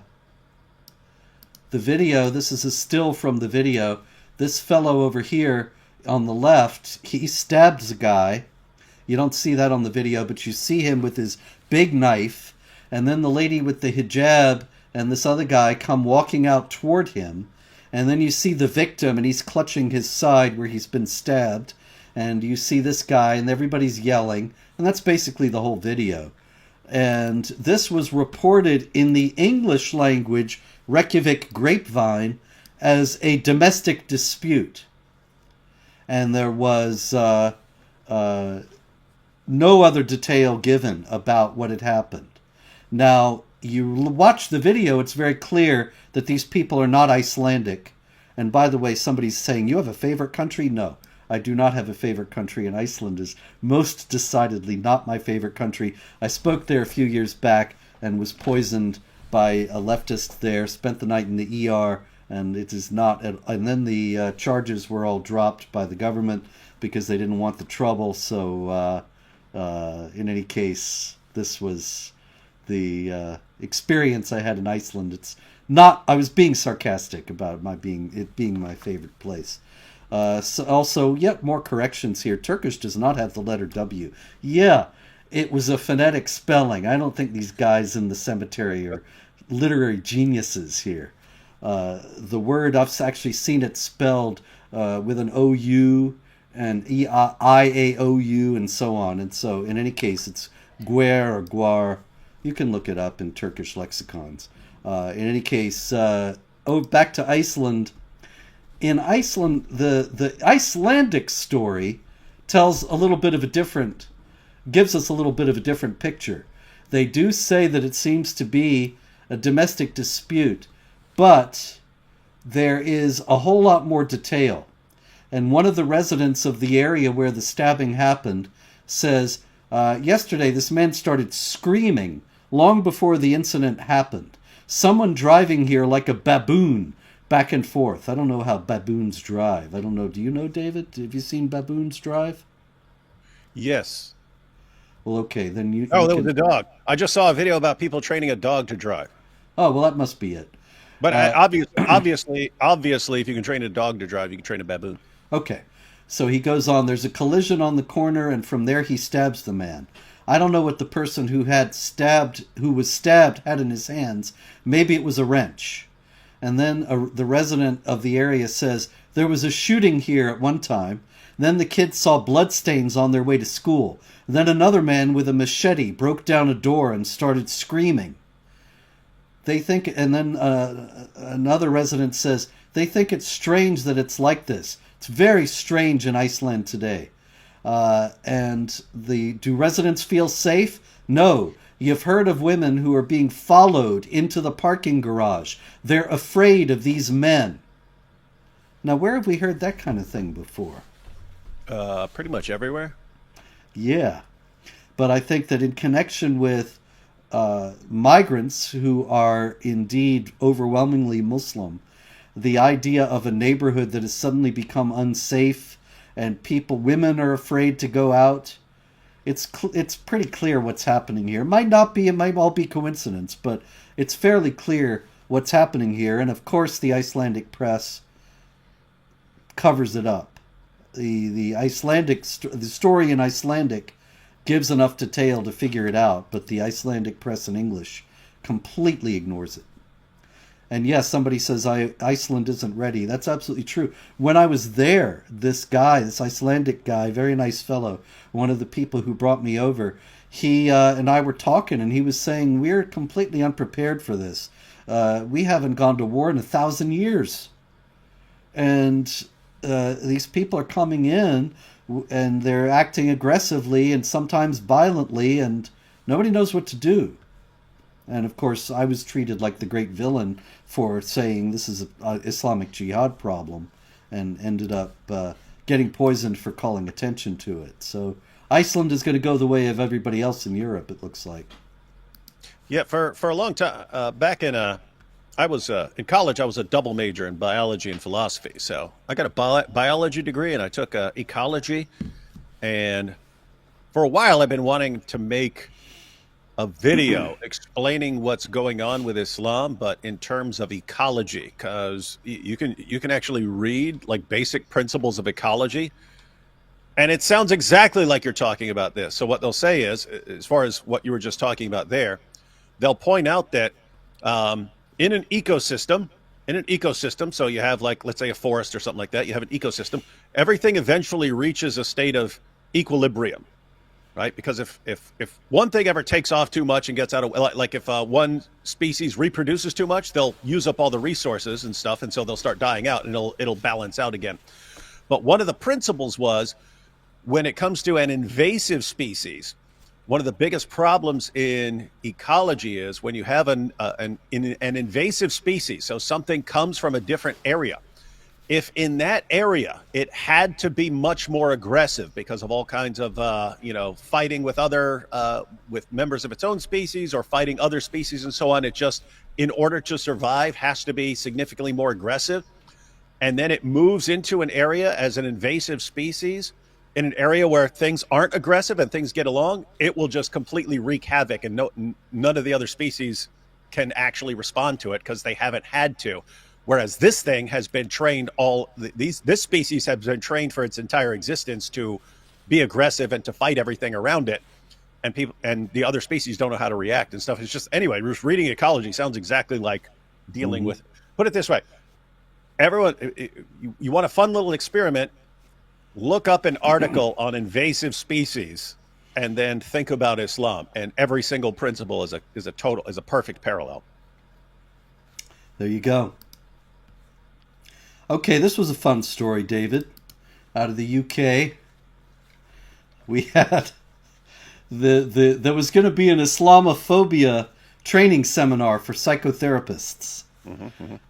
video, this is a still from the video. This fellow over here on the left, he stabs a guy. You don't see that on the video, but you see him with his big knife. And then the lady with the hijab and this other guy come walking out toward him. And then you see the victim, and he's clutching his side where he's been stabbed. And you see this guy, and everybody's yelling. And that's basically the whole video. And this was reported in the English language Reykjavik Grapevine as a domestic dispute. And there was no other detail given about what had happened. Now, you watch the video, it's very clear that these people are not Icelandic. And by the way, somebody's saying, you have a favorite country? No, I do not have a favorite country, and Iceland is most decidedly not my favorite country. I spoke there a few years back and was poisoned by a leftist there, spent the night in the ER, and it is not... And then the charges were all dropped by the government because they didn't want the trouble. So in any case, this was the experience I had in Iceland. It's not, I was being sarcastic about it being my favorite place. So also, yet more corrections here. Turkish does not have the letter W. Yeah, it was a phonetic spelling. I don't think these guys in the cemetery are literary geniuses here. The word, I've actually seen it spelled with an O-U and I-A-O-U and so on. And so, in any case, it's guer or guar. You can look it up in Turkish lexicons. In any case, back to Iceland. In Iceland, the Icelandic story tells a little bit of a different, gives us a little bit of a different picture. They do say that it seems to be a domestic dispute, but there is a whole lot more detail. And one of the residents of the area where the stabbing happened says, yesterday this man started screaming long before the incident happened. Someone driving here like a baboon, back and forth. I don't know how baboons drive. I don't know. Do you know, David? Have you seen baboons drive? Yes. Well, okay. Then you... Oh, that was a dog. I just saw a video about people training a dog to drive. Oh, well, that must be it. But obviously, if you can train a dog to drive, you can train a baboon. Okay. So he goes on. There's a collision on the corner, and from there he stabs the man. I don't know what the person who was stabbed had in his hands. Maybe it was a wrench. And then the resident of the area says, there was a shooting here at one time. Then the kids saw bloodstains on their way to school. Then another man with a machete broke down a door and started screaming. They think, and then another resident says, they think it's strange that it's like this. It's very strange in Iceland today. Do residents feel safe? No. You've heard of women who are being followed into the parking garage. They're afraid of these men. Now, where have we heard that kind of thing before? Pretty much everywhere. Yeah. But I think that in connection with migrants who are indeed overwhelmingly Muslim, the idea of a neighborhood that has suddenly become unsafe and women are afraid to go out, it's pretty clear what's happening here. It might not be, it might all be coincidence, but it's fairly clear what's happening here. And of course, the Icelandic press covers it up. The story in Icelandic gives enough detail to figure it out, but the Icelandic press in English completely ignores it. And yes, somebody says Iceland isn't ready. That's absolutely true. When I was there, this Icelandic guy, very nice fellow, one of the people who brought me over, he and I were talking, and he was saying, we're completely unprepared for this. We haven't gone to war in 1,000 years. And these people are coming in, and they're acting aggressively and sometimes violently, and nobody knows what to do. And of course, I was treated like the great villain for saying this is an Islamic Jihad problem, and ended up getting poisoned for calling attention to it. So Iceland is going to go the way of everybody else in Europe, it looks like. Yeah, for a long time, back in I was in college. I was a double major in biology and philosophy. So I got a biology degree, and I took ecology. And for a while, I've been wanting to make a video explaining what's going on with Islam, but in terms of ecology, because you can actually read like basic principles of ecology, and it sounds exactly like you're talking about this. So what they'll say is, as far as what you were just talking about there, they'll point out that in an ecosystem, so you have, like, let's say a forest or something like that, you have an ecosystem, everything eventually reaches a state of equilibrium. Right? Because if one thing ever takes off too much and gets out of, like if one species reproduces too much, they'll use up all the resources and stuff, and so they'll start dying out, and it'll balance out again. But one of the principles was, when it comes to an invasive species, one of the biggest problems in ecology is when you have an invasive species, so something comes from a different area. If in that area it had to be much more aggressive because of all kinds of fighting with with members of its own species, or fighting other species and so on, it just, in order to survive, has to be significantly more aggressive. And then it moves into an area as an invasive species, in an area where things aren't aggressive and things get along, it will just completely wreak havoc, and none of the other species can actually respond to it because they haven't had to. Whereas this thing has been trained, this species has been trained for its entire existence to be aggressive and to fight everything around it, and the other species don't know how to react and stuff. It's just, anyway, just reading ecology sounds exactly like dealing with. Put it this way, everyone, you want a fun little experiment? Look up an article on invasive species, and then think about Islam, and every single principle is a perfect parallel. There you go. Okay, this was a fun story, David. Out of the UK, we had there was going to be an Islamophobia training seminar for psychotherapists,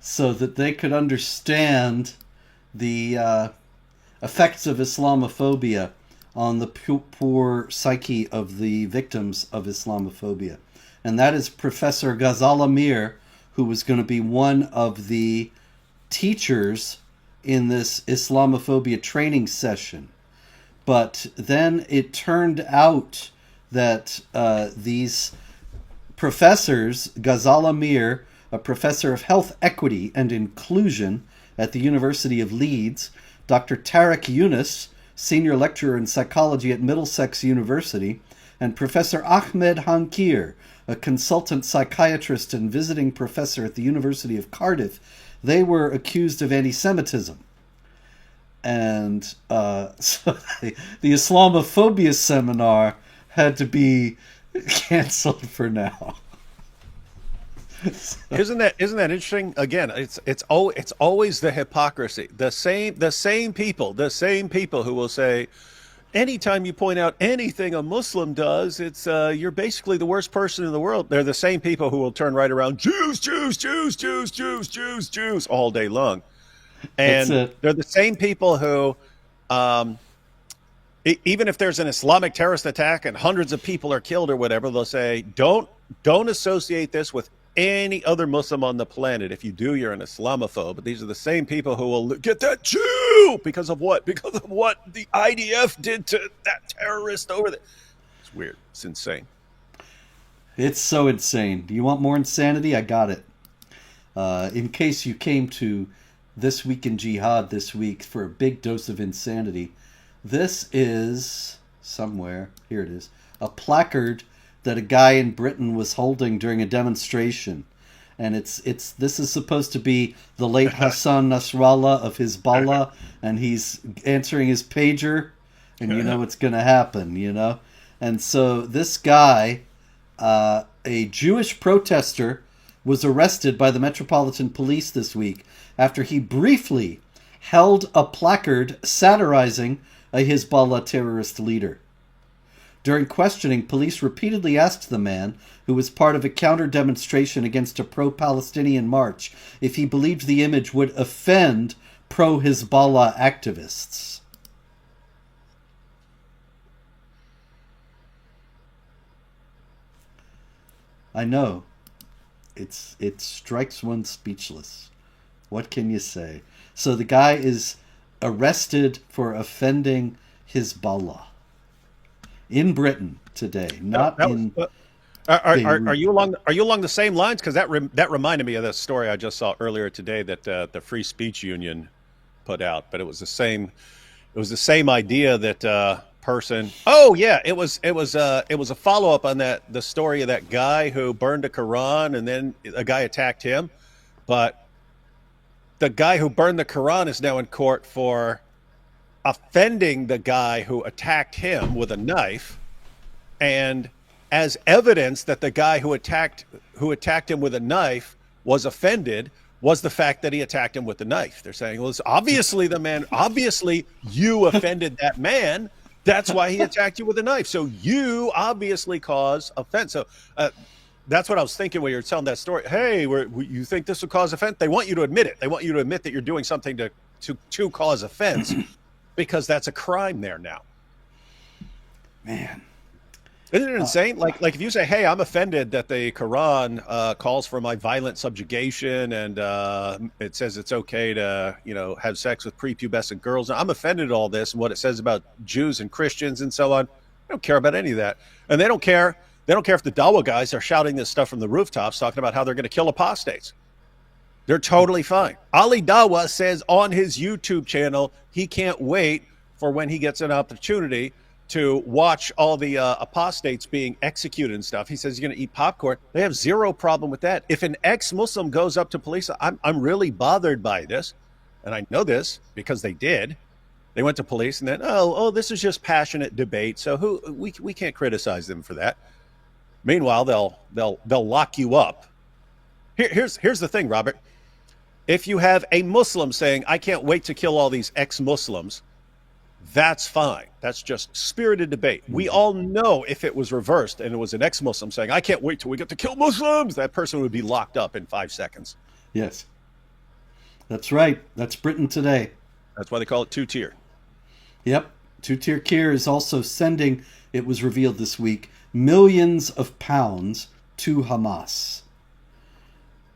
so that they could understand the effects of Islamophobia on the poor psyche of the victims of Islamophobia. And that is Professor Ghazal Amir, who was going to be one of the teachers in this Islamophobia training session. But then it turned out that these professors, Ghazal Amir, a professor of health equity and inclusion at the University of Leeds, Dr. Tariq Yunus, senior lecturer in psychology at Middlesex University, and Professor Ahmed Hankir, a consultant psychiatrist and visiting professor at the University of Cardiff, they were accused of anti-Semitism. And so the Islamophobia seminar had to be canceled for now. Isn't that interesting? Again, it's always the hypocrisy. The same people who will say, anytime you point out anything a Muslim does, it's you're basically the worst person in the world. They're the same people who will turn right around, Jews, Jews, Jews, Jews, Jews, Jews, Jews, all day long. That's And it. they're the same people who, um, even if there's an Islamic terrorist attack and hundreds of people are killed or whatever, they'll say, don't associate this with any other Muslim on the planet. If you do, you're an Islamophobe. But these are the same people who will get that Jew because of what? Because of what the IDF did to that terrorist over there. It's weird. It's insane. It's so insane. Do you want more insanity? I got it. In case you came to This Week in Jihad this week for a big dose of insanity, this is somewhere, here it is, a placard that a guy in Britain was holding during a demonstration. And this is supposed to be the late Hassan Nasrallah of Hezbollah, and he's answering his pager, and you know what's going to happen, you know? And so this guy, a Jewish protester, was arrested by the Metropolitan Police this week after he briefly held a placard satirizing a Hezbollah terrorist leader. During questioning, police repeatedly asked the man, who was part of a counter-demonstration against a pro-Palestinian march, if he believed the image would offend pro-Hezbollah activists. I know. It strikes one speechless. What can you say? So the guy is arrested for offending Hezbollah in Britain today, not in. Are you along the same lines? Because that reminded me of the story I just saw earlier today that the Free Speech Union put out. But it was the same. It was the same idea that person. Oh yeah, it was a follow up on the story of that guy who burned a Quran and then a guy attacked him, but the guy who burned the Quran is now in court for offending the guy who attacked him with a knife, and as evidence that the guy who attacked him with a knife was offended was the fact that he attacked him with the knife. They're saying, well, it's obviously obviously you offended that man. That's why he attacked you with a knife. So you obviously cause offense. So that's what I was thinking when you were telling that story. Hey, you think this would cause offense? They want you to admit it. They want you to admit that you're doing something to cause offense, because that's a crime there now. Man. Isn't it insane? Like if you say, hey, I'm offended that the Quran calls for my violent subjugation and it says it's okay to, have sex with prepubescent girls. I'm offended at all this and what it says about Jews and Christians and so on. I don't care about any of that. And they don't care. They don't care if the Dawa guys are shouting this stuff from the rooftops, talking about how they're going to kill apostates. They're totally fine. Ali Dawa says on his YouTube channel, he can't wait for when he gets an opportunity to watch all the apostates being executed and stuff. He says he's going to eat popcorn. They have zero problem with that. If an ex-Muslim goes up to police, I'm really bothered by this. And I know this because they did. They went to police and then, oh, this is just passionate debate. So we can't criticize them for that. Meanwhile, they'll lock you up. Here's the thing, Robert. If you have a Muslim saying, I can't wait to kill all these ex-Muslims, that's fine. That's just spirited debate. We all know if it was reversed and it was an ex-Muslim saying, I can't wait till we get to kill Muslims, that person would be locked up in 5 seconds. Yes. That's right. That's Britain today. That's why they call it two-tier. Yep. Two-tier Kier is also sending, it was revealed this week, millions of pounds to Hamas.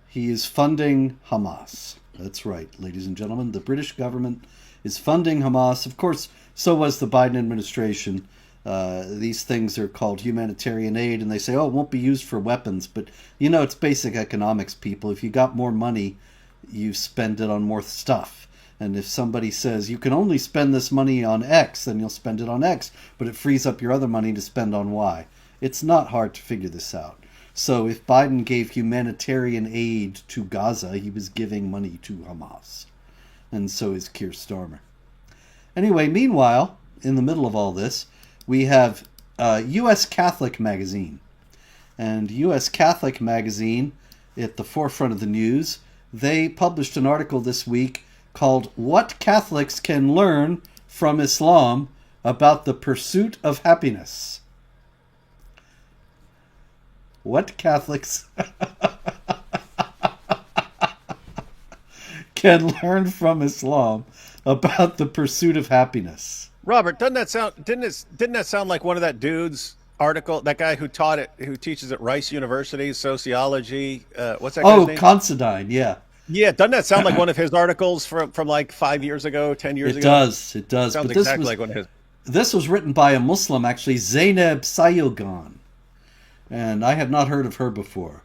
He is funding Hamas. That's right, ladies and gentlemen. The British government is funding Hamas. Of course, so was the Biden administration. These things are called humanitarian aid, and they say, oh, it won't be used for weapons. But, it's basic economics, people. If you got more money, you spend it on more stuff. And if somebody says, you can only spend this money on X, then you'll spend it on X, but it frees up your other money to spend on Y. It's not hard to figure this out. So if Biden gave humanitarian aid to Gaza, he was giving money to Hamas. And so is Keir Starmer. Anyway, meanwhile, in the middle of all this, we have U.S. Catholic Magazine. And U.S. Catholic Magazine, at the forefront of the news, they published an article this week called What Catholics Can Learn from Islam about the pursuit of happiness. What Catholics can learn from Islam about the pursuit of happiness. Robert, didn't that sound like one of that dude's article? That guy who teaches at Rice University sociology. What's that guy's name? Considine. Yeah. Yeah, doesn't that sound like one of his articles from like 5 years ago, 10 years ago? It does. Sounds but exactly like one of his. This was written by a Muslim, actually, Zainab Sayilgan, and I had not heard of her before.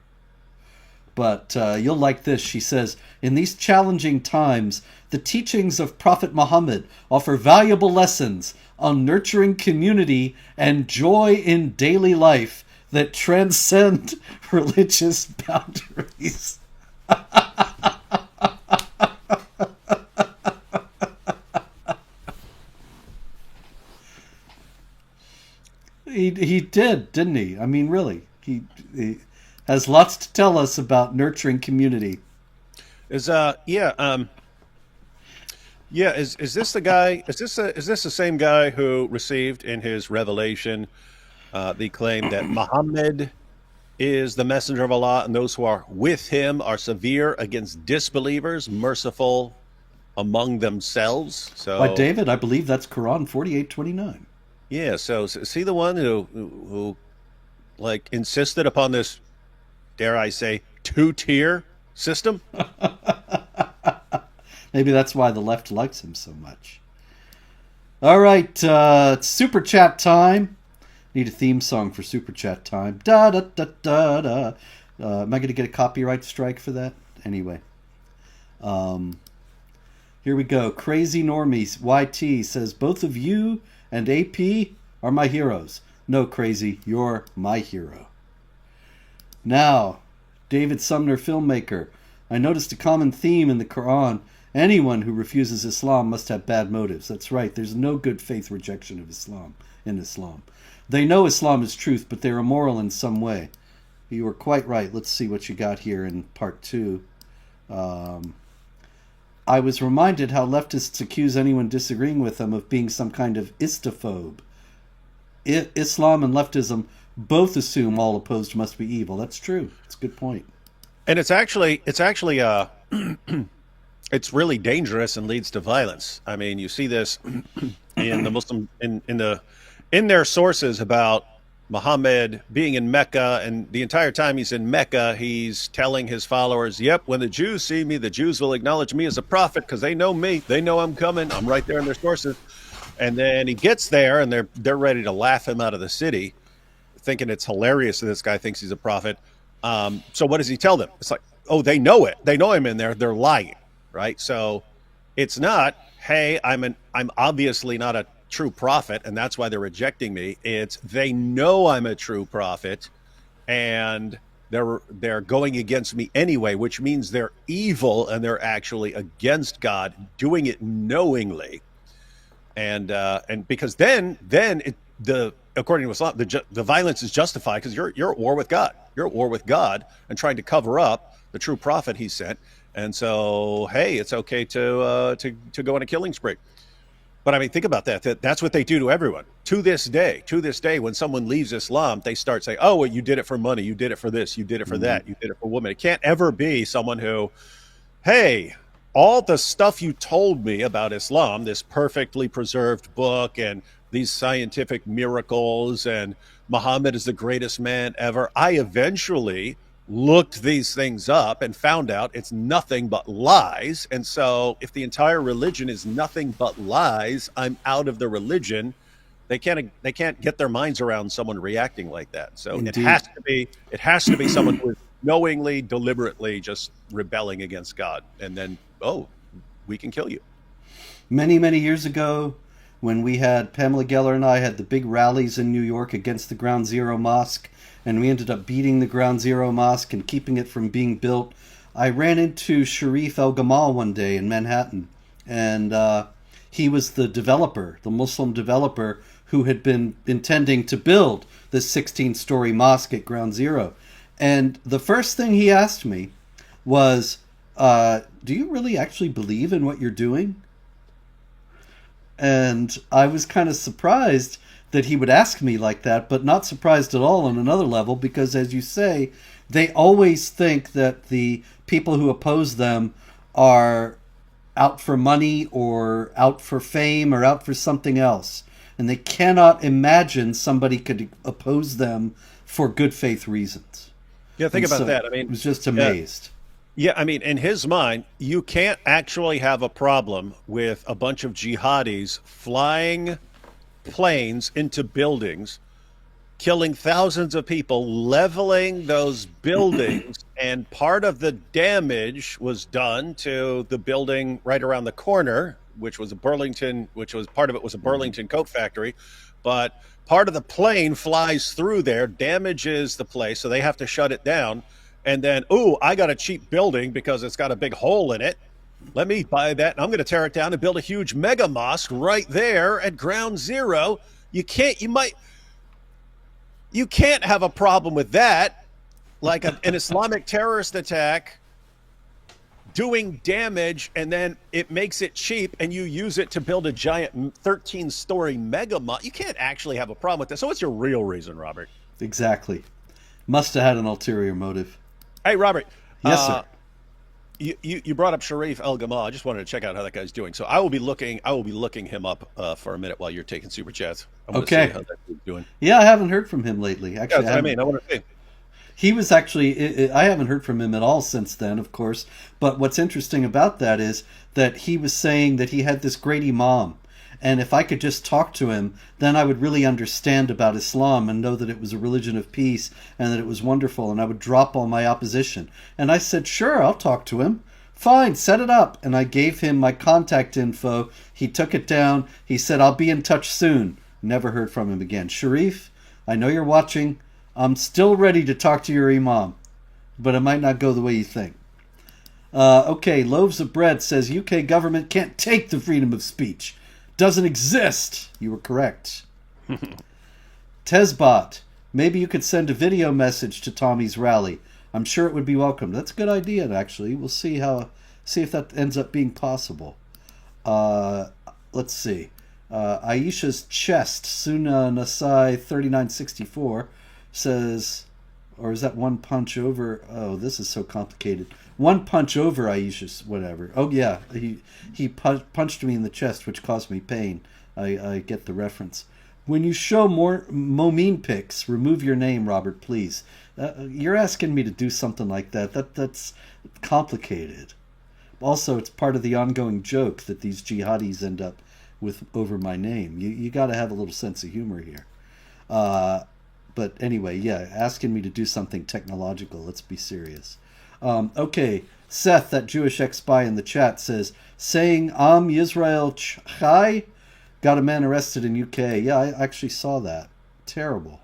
But you'll like this. She says, in these challenging times, the teachings of Prophet Muhammad offer valuable lessons on nurturing community and joy in daily life that transcend religious boundaries. He did, didn't he? I mean, really. He has lots to tell us about nurturing community. Is this the guy? Is this the same guy who received in his revelation the claim that Muhammad is the messenger of Allah, and those who are with him are severe against disbelievers, merciful among themselves? So, By David, I believe that's Quran 48:29. Yeah. So is he the one who like insisted upon this, dare I say, two-tier system? Maybe that's why the left likes him so much. All right, it's Super Chat time. Need a theme song for Super Chat time. Da da da da da. Am I going to get a copyright strike for that? Anyway. Here we go. Crazy Normies YT says, both of you and AP are my heroes. No, Crazy, you're my hero. Now, David Sumner, filmmaker. I noticed a common theme in the Quran. Anyone who refuses Islam must have bad motives. That's right. There's no good faith rejection of Islam in Islam. They know Islam is truth, but they're immoral in some way. You were quite right. Let's see what you got here in part 2. I was reminded how leftists accuse anyone disagreeing with them of being some kind of Istaphobe. Islam and leftism both assume all opposed must be evil. That's true. It's a good point. And it's actually it's really dangerous and leads to violence. I mean, you see this in the Muslim in their sources about Muhammad being in Mecca, and the entire time he's in Mecca, he's telling his followers, yep, when the Jews see me, the Jews will acknowledge me as a prophet because they know me. They know I'm coming. I'm right there in their sources. And then he gets there, and they're ready to laugh him out of the city, thinking it's hilarious that this guy thinks he's a prophet. So what does he tell them? It's like, oh, they know it. They know him in there. They're lying, right? So it's not, hey, I'm obviously not a true prophet, and that's why they're rejecting me. It's they know I'm a true prophet, and they're going against me anyway, which means they're evil and they're actually against God, doing it knowingly. And because then according to Islam, the violence is justified because you're at war with God. You're at war with God and trying to cover up the true prophet he sent. And so, hey, it's okay to go on a killing spree. But I mean, think about that. That's what they do to everyone. To this day, when someone leaves Islam, they start saying, oh, well, you did it for money. You did it for this. You did it for that. You did it for women. It can't ever be someone who, hey, all the stuff you told me about Islam, this perfectly preserved book and these scientific miracles and Muhammad is the greatest man ever. I eventually looked these things up and found out it's nothing but lies. And so if the entire religion is nothing but lies, I'm out of the religion. They can't get their minds around someone reacting like that. So Indeed. it has to be someone who is knowingly, deliberately just rebelling against God. And then, oh, we can kill you. Many, many years ago, when we had, Pamela Geller and I had the big rallies in New York against the Ground Zero Mosque, and we ended up beating the Ground Zero Mosque and keeping it from being built, I ran into Sharif El-Gamal one day in Manhattan, and he was the developer, the Muslim developer, who had been intending to build this 16-story mosque at Ground Zero. And the first thing he asked me was, do you really actually believe in what you're doing? And I was kind of surprised that he would ask me like that, but not surprised at all on another level, because as you say, they always think that the people who oppose them are out for money or out for fame or out for something else. And they cannot imagine somebody could oppose them for good faith reasons. Yeah, think And about so that. I I mean, was just yeah, amazed. yeah, I mean, in his mind, you can't actually have a problem with a bunch of jihadis flying planes into buildings, killing thousands of people, leveling those buildings, and part of the damage was done to the building right around the corner, which was a Burlington, which was part of it was a Burlington coat factory, but part of the plane flies through there, damages the place, so they have to shut it down. And then, ooh, I got a cheap building because it's got a big hole in it. Let me buy that, and I'm going to tear it down and build a huge mega mosque right there at ground zero. You can't, you can't have a problem with that, like an Islamic terrorist attack doing damage, and then it makes it cheap, and you use it to build a giant 13-story mega mosque. You can't actually have a problem with that. So what's your real reason, Robert? Exactly. Must have had an ulterior motive. Hey, Robert. Yes, sir. You brought up Sharif El Gamal. I just wanted to check out how that guy's doing. So I will be looking him up for a minute while you're taking super chats. I want to Okay. see how that dude's doing. Yeah, I haven't heard from him lately. Yeah, Actually, that's what I mean. I want to see. he was actually, I haven't heard from him at all since then, of course. But what's interesting about that is that he was saying that he had this great imam. And if I could just talk to him, then I would really understand about Islam and know that it was a religion of peace and that it was wonderful, and I would drop all my opposition. And I said, sure, I'll talk to him. Fine, set it up. And I gave him my contact info. He took it down. He said, I'll be in touch soon. Never heard from him again. Sharif, I know you're watching. I'm still ready to talk to your imam, but it might not go the way you think. Okay, Loaves of Bread says UK government can't take the freedom of speech. Doesn't exist. You were correct. Tesbot, maybe you could send a video message to Tommy's rally. I'm sure it would be welcomed. That's a good idea, actually. We'll see if that ends up being possible. Let's see. Aisha's Chest, Suna Nasai 3964, says, or is that One Punch Over? Oh, this is so complicated. One Punch Over Aisha's, whatever. Oh, yeah. He punched me in the chest, which caused me pain. I get the reference. When you show more Momeen pics, remove your name, Robert, please. You're asking me to do something like that. That's complicated. Also, it's part of the ongoing joke that these jihadis end up with over my name. You got to have a little sense of humor here. But anyway, yeah, asking me to do something technological. Let's be serious. Okay, Seth, that Jewish ex-spy in the chat, says, saying Am Yisrael Chai got a man arrested in UK. Yeah, I actually saw that. Terrible.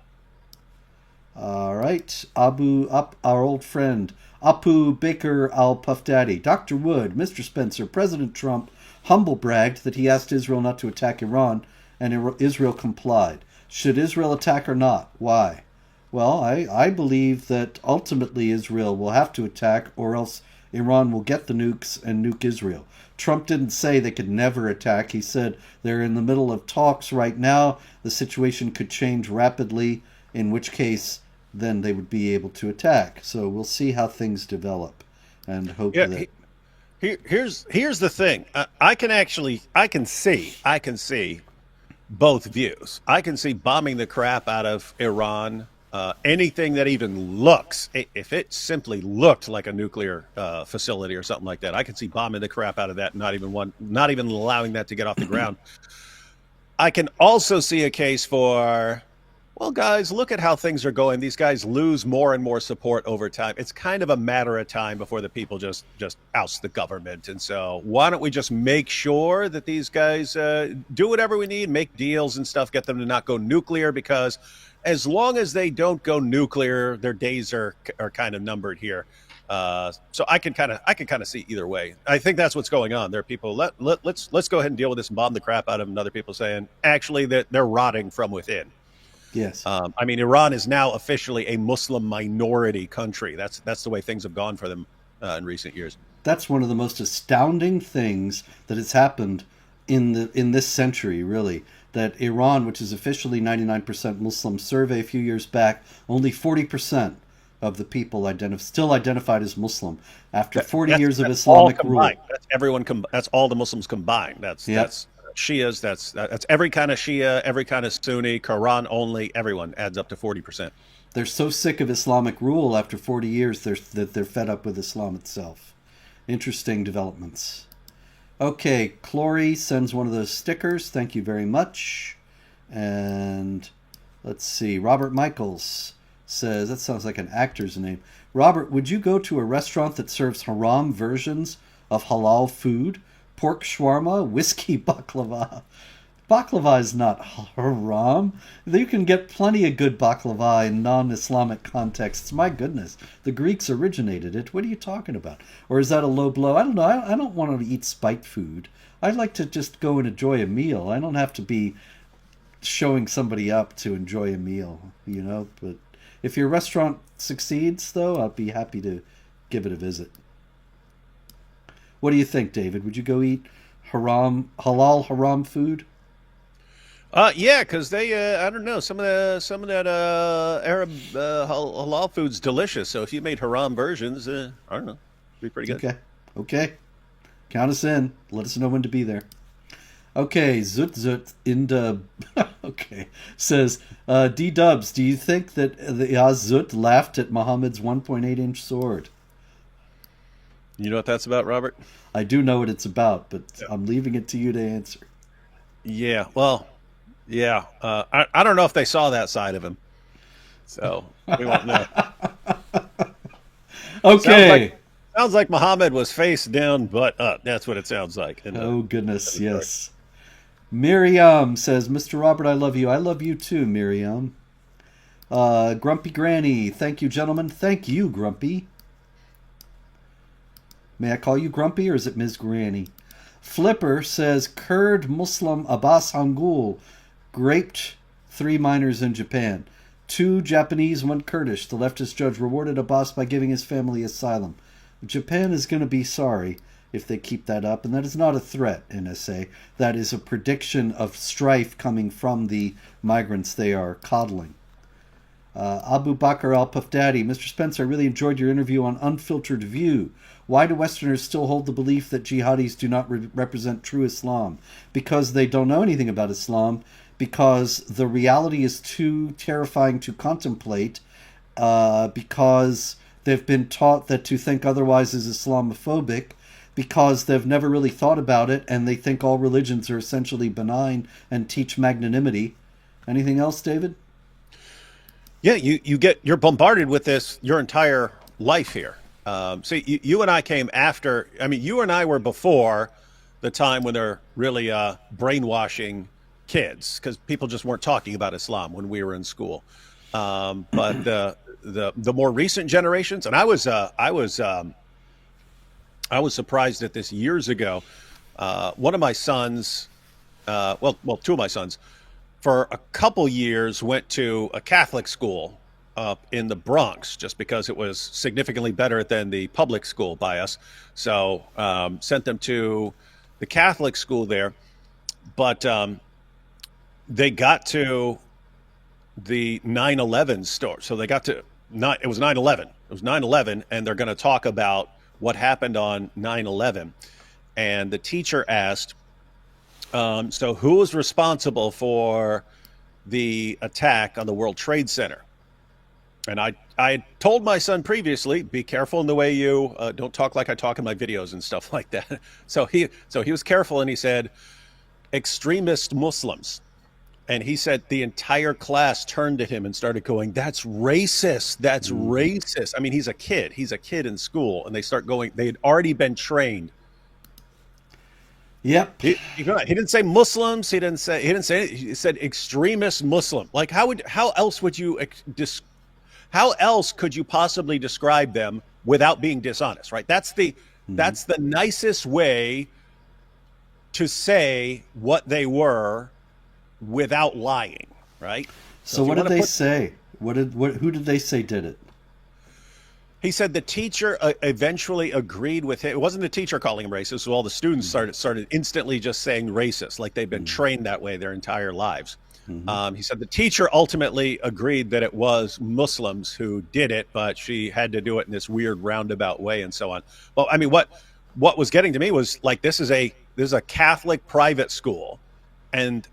All right, our old friend, Apu Baker Al Puff Daddy. Dr. Wood, Mr. Spencer, President Trump humble bragged that he asked Israel not to attack Iran, and Israel complied. Should Israel attack or not? Why? Well, I believe that ultimately Israel will have to attack, or else Iran will get the nukes and nuke Israel. Trump didn't say they could never attack. He said they're in the middle of talks right now. The situation could change rapidly, in which case then they would be able to attack. So we'll see how things develop, and hope that... Here's the thing. I can see both views. I can see bombing the crap out of Iran. Anything that even looks, if it simply looked like a nuclear facility or something like that, I can see bombing the crap out of that. Not even allowing that to get off the ground. I can also see a case for, well, guys, look at how things are going. These guys lose more and more support over time. It's kind of a matter of time before the people just oust the government. And so why don't we just make sure that these guys do whatever we need, make deals and stuff, get them to not go nuclear, because as long as they don't go nuclear, their days are kind of numbered here. So I can kind of see either way. I think that's what's going on. There are people, let's go ahead and deal with this and bomb the crap out of them. And other people saying, actually, that they're rotting from within. Yes. I mean, Iran is now officially a Muslim minority country. That's the way things have gone for them in recent years. That's one of the most astounding things that has happened in this century, really. That Iran, which is officially 99% Muslim, survey a few years back, only 40% of the people still identified as Muslim after 40 years of Islamic rule. That's everyone. That's all the Muslims combined. That's Shias. That's every kind of Shia, every kind of Sunni, Quran only. Everyone adds up to 40%. They're so sick of Islamic rule after 40 years that they're fed up with Islam itself. Interesting developments. Okay, Clory sends one of those stickers. Thank you very much. And let's see. Robert Michaels says, that sounds like an actor's name. Robert, would you go to a restaurant that serves haram versions of halal food? Pork shawarma, whiskey baklava. Baklava is not haram. You can get plenty of good baklava in non-Islamic contexts. My goodness, the Greeks originated it. What are you talking about? Or is that a low blow? I don't know. I don't want to eat spite food. I like to just go and enjoy a meal. I don't have to be showing somebody up to enjoy a meal, you know. But if your restaurant succeeds, though, I'll be happy to give it a visit. What do you think, David? Would you go eat halal haram food? Yeah, because they, I don't know, some of that Arab halal food's delicious. So if you made haram versions, I don't know, it'd be pretty good. Okay. Count us in. Let us know when to be there. Okay, Zut in the okay says D-Dubs. Do you think that the Zut laughed at Muhammad's 1.8-inch sword? You know what that's about, Robert? I do know what it's about, but I'm leaving it to you to answer. Yeah, well. Yeah, I don't know if they saw that side of him, so we won't know. Okay. Sounds like Muhammad was face down, butt up. That's what it sounds like. Oh, goodness, yes. Miriam says, Mr. Robert, I love you. I love you too, Miriam. Grumpy Granny, thank you, gentlemen. Thank you, Grumpy. May I call you Grumpy, or is it Ms. Granny? Flipper says, Kurd Muslim Abbas Hangul raped 3 minors in Japan. 2 Japanese, 1 Kurdish. The leftist judge rewarded Abbas by giving his family asylum. Japan is going to be sorry if they keep that up, and that is not a threat, NSA. That is a prediction of strife coming from the migrants they are coddling. Abu Bakr al-Pafdadi, Mr. Spencer, I really enjoyed your interview on Unfiltered View. Why do Westerners still hold the belief that jihadis do not represent true Islam? Because they don't know anything about Islam, because the reality is too terrifying to contemplate, because they've been taught that to think otherwise is Islamophobic, because they've never really thought about it, and they think all religions are essentially benign and teach magnanimity. Anything else, David? Yeah, you're bombarded with this your entire life here. See, you and I came after. I mean, you and I were before the time when they're really brainwashing kids, because people just weren't talking about Islam when we were in school. But the more recent generations, and I was surprised at this years ago. One of my sons, well, 2 of my sons, for a couple years went to a Catholic school up in the Bronx, just because it was significantly better than the public school by us. So sent them to the Catholic school there, but they got to the 9/11 story. So they got to it was 9/11. It was 9/11, and they're going to talk about what happened on 9/11. And the teacher asked, so who was responsible for the attack on the World Trade Center? And I told my son previously, be careful in the way you don't talk like I talk in my videos and stuff like that. So he was careful, and he said, extremist Muslims. And he said the entire class turned to him and started going, that's racist. That's racist. I mean, he's a kid. He's a kid in school. And they start going, they had already been trained. Yep. He didn't say Muslims. He said extremist Muslim. Like, how else could you possibly describe them without being dishonest, right? That's the nicest way to say what they were without lying, right? So what did they say? Who did they say did it? He said the teacher eventually agreed with him. It wasn't the teacher calling him racist, so all the students started instantly just saying racist, like they've been trained that way their entire lives. He said the teacher ultimately agreed that it was Muslims who did it, but she had to do it in this weird roundabout way and so on. Well, I mean, what was getting to me was like this is a Catholic private school, and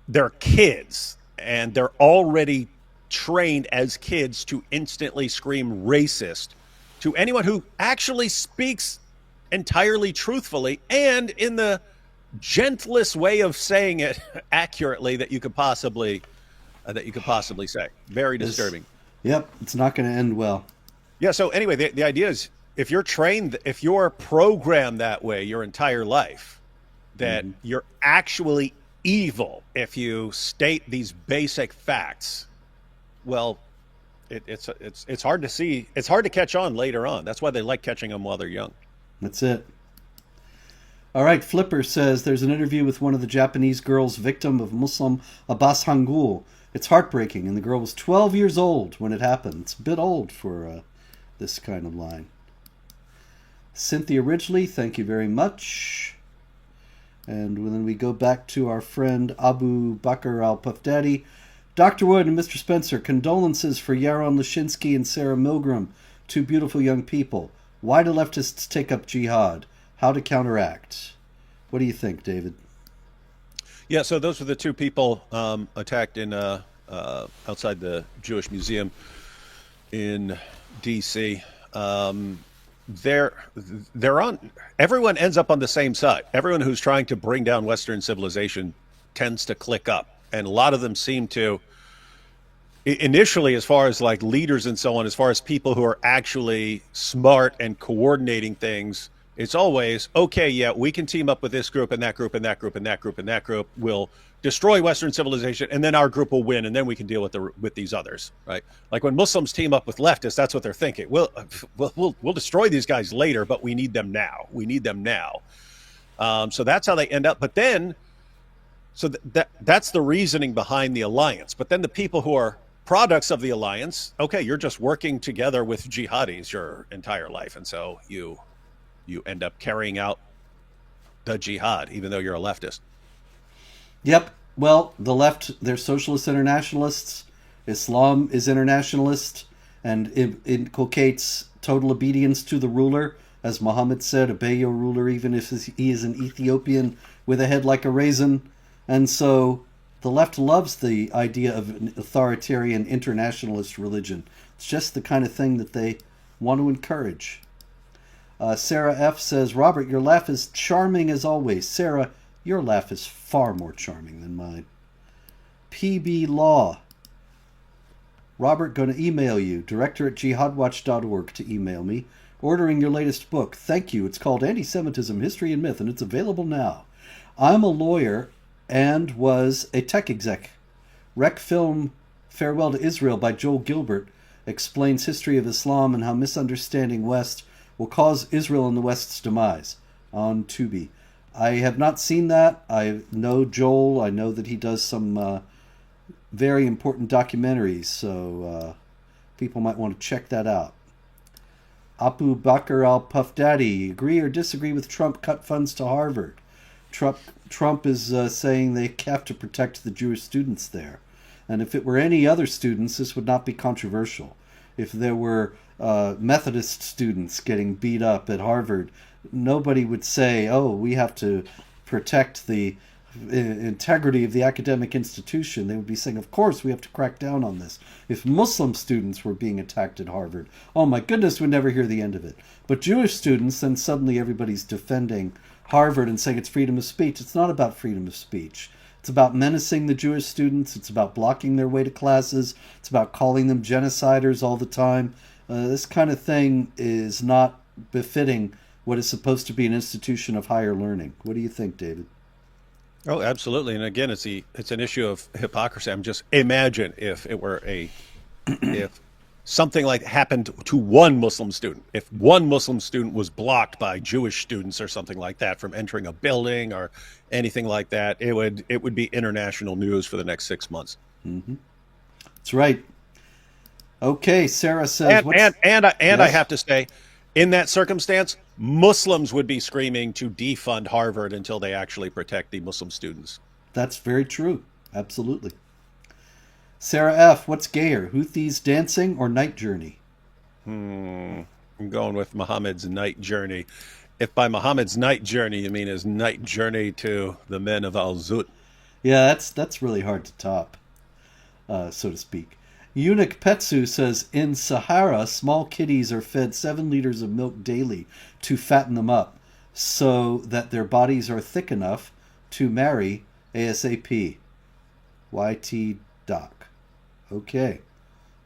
they're kids, and they're already trained as kids to instantly scream racist to anyone who actually speaks entirely truthfully and in the gentlest way of saying it accurately that you could possibly say. Very disturbing. Yep, it's not going to end well. Yeah. So anyway, the idea is if you're trained, if you're programmed that way your entire life, that you're actually evil if you state these basic facts. Well, it's hard to see. It's hard to catch on later on. That's why they like catching them while they're young. That's it. All right, Flipper says there's an interview with one of the Japanese girls victim of Muslim Abbas Hangul. It's heartbreaking, and the girl was 12 years old when it happened. It's a bit old for this kind of line. Cynthia Ridgely, thank you very much. And then we go back to our friend Abu Bakr al-Pafdadi. Dr. Wood and Mr. Spencer, condolences for Yaron Lashinsky and Sarah Milgram, two beautiful young people. Why do leftists take up jihad? How to counteract? What do you think, David? Yeah, so those were the two people attacked in outside the Jewish Museum in D.C. They're on. Everyone ends up on the same side. Everyone who's trying to bring down Western civilization tends to click up, and a lot of them seem to. Initially, as far as like leaders and so on, as far as people who are actually smart and coordinating things, it's always, okay, yeah, we can team up with this group and that group and that group and that group and that group. We'll destroy Western civilization, and then our group will win, and then we can deal with these others, right? Like when Muslims team up with leftists, that's what they're thinking. We'll destroy these guys later, but we need them now. We need them now. So that's how they end up. But then, so that's the reasoning behind the alliance. But then the people who are products of the alliance, okay, you're just working together with jihadis your entire life, and so you end up carrying out the jihad, even though you're a leftist. Yep. Well, the left, they're socialist internationalists. Islam is internationalist and it inculcates total obedience to the ruler. As Muhammad said, obey your ruler even if he is an Ethiopian with a head like a raisin. And so the left loves the idea of an authoritarian internationalist religion. It's just the kind of thing that they want to encourage. Sarah F. says, Robert, your laugh is charming as always. Sarah, your laugh is far more charming than mine. PB Law. Robert, going to email you. director@jihadwatch.org to email me. Ordering your latest book. Thank you. It's called Anti-Semitism, History and Myth, and it's available now. I'm a lawyer and was a tech exec. Rec film Farewell to Israel by Joel Gilbert explains history of Islam and how misunderstanding West will cause Israel and the West's demise on Tubi. I have not seen that. I know Joel. I know that he does some very important documentaries, so people might want to check that out. Abu Bakr al-Pafdadi, agree or disagree with Trump cut funds to Harvard? Trump is saying they have to protect the Jewish students there. And if it were any other students, this would not be controversial. If there were Methodist students getting beat up at Harvard, nobody would say, oh, we have to protect the integrity of the academic institution. They would be saying, of course, we have to crack down on this. If Muslim students were being attacked at Harvard, oh my goodness, we'd never hear the end of it. But Jewish students, then suddenly everybody's defending Harvard and saying it's freedom of speech. It's not about freedom of speech. It's about menacing the Jewish students. It's about blocking their way to classes. It's about calling them genociders all the time. This kind of thing is not befitting what is supposed to be an institution of higher learning. What do you think, David? Oh, absolutely. And again, it's an issue of hypocrisy. I'm just imagine if it were if something like happened to one Muslim student, if one Muslim student was blocked by Jewish students or something like that from entering a building or anything like that, it would be international news for the next 6 months. Mm-hmm. That's right. Okay, Sarah says, And I Yes, have to say, in that circumstance, Muslims would be screaming to defund Harvard until they actually protect the Muslim students. that's very true. Absolutely. Sarah F., what's gayer, Houthis dancing or Night Journey? I'm going with Muhammad's night journey. If by Muhammad's night journey you mean his night journey to the men of Al Zut. Yeah, that's really hard to top, so to speak. Eunuch Petsu says, in Sahara, small kitties are fed 7 liters of milk daily to fatten them up so that their bodies are thick enough to marry ASAP. YT Doc. Okay,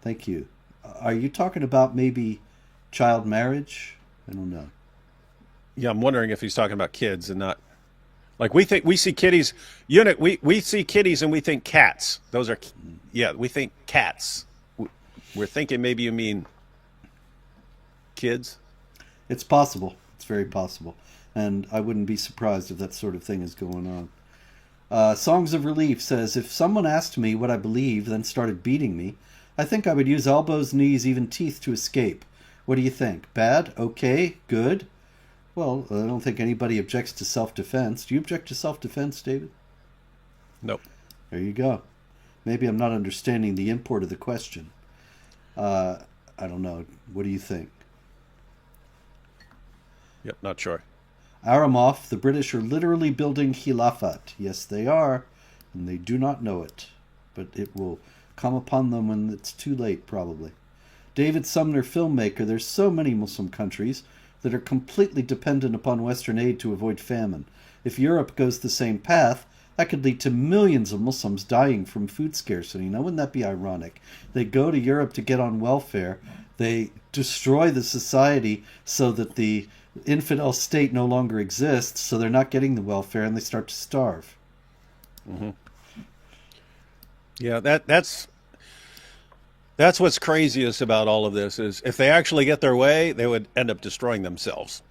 thank you. Are you talking about maybe child marriage? I don't know. Yeah, I'm wondering if he's talking about kids and not like we see kitties. Eunuch, we see kitties and we think cats. Those are, yeah, we think cats. We're thinking maybe you mean kids. It's possible. It's very possible. And I wouldn't be surprised if that sort of thing is going on. Songs of Relief says, if someone asked me what I believe, then started beating me, I think I would use elbows, knees, even teeth to escape. What do you think? Bad? Okay? Good? Well, I don't think anybody objects to self-defense. Do you object to self-defense, David? Nope. There you go. Maybe I'm not understanding the import of the question. I don't know. What do you think? Yep, not sure. Aramoff, the British are literally building Khilafat. Yes, they are, and they do not know it. But it will come upon them when it's too late, probably. David Sumner, filmmaker, there's so many Muslim countries that are completely dependent upon Western aid to avoid famine. If Europe goes the same path, that could lead to millions of Muslims dying from food scarcity. Now, wouldn't that be ironic? They go to Europe to get on welfare. They destroy the society so that the infidel state no longer exists, so they're not getting the welfare, and they start to starve. Mm-hmm. Yeah, that's what's craziest about all of this is if they actually get their way, they would end up destroying themselves.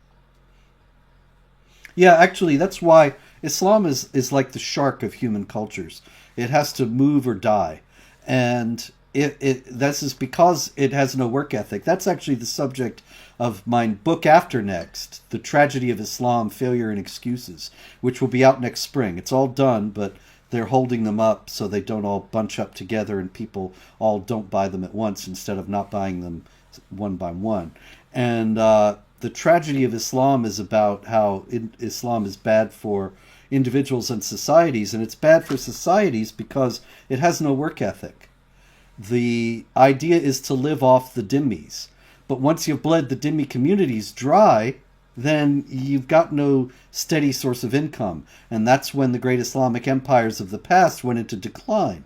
Yeah, actually, that's why Islam is like the shark of human cultures. It has to move or die. And this is because it has no work ethic. That's actually the subject of my book after next, The Tragedy of Islam, Failure and Excuses, which will be out next spring. It's all done, but they're holding them up so they don't all bunch up together and people all don't buy them at once instead of not buying them one by one. And the tragedy of Islam is about how Islam is bad for individuals and societies, and it's bad for societies because it has no work ethic. The idea is to live off the dhimmis. But once you've bled the dhimmi communities dry, then you've got no steady source of income. And that's when the great Islamic empires of the past went into decline.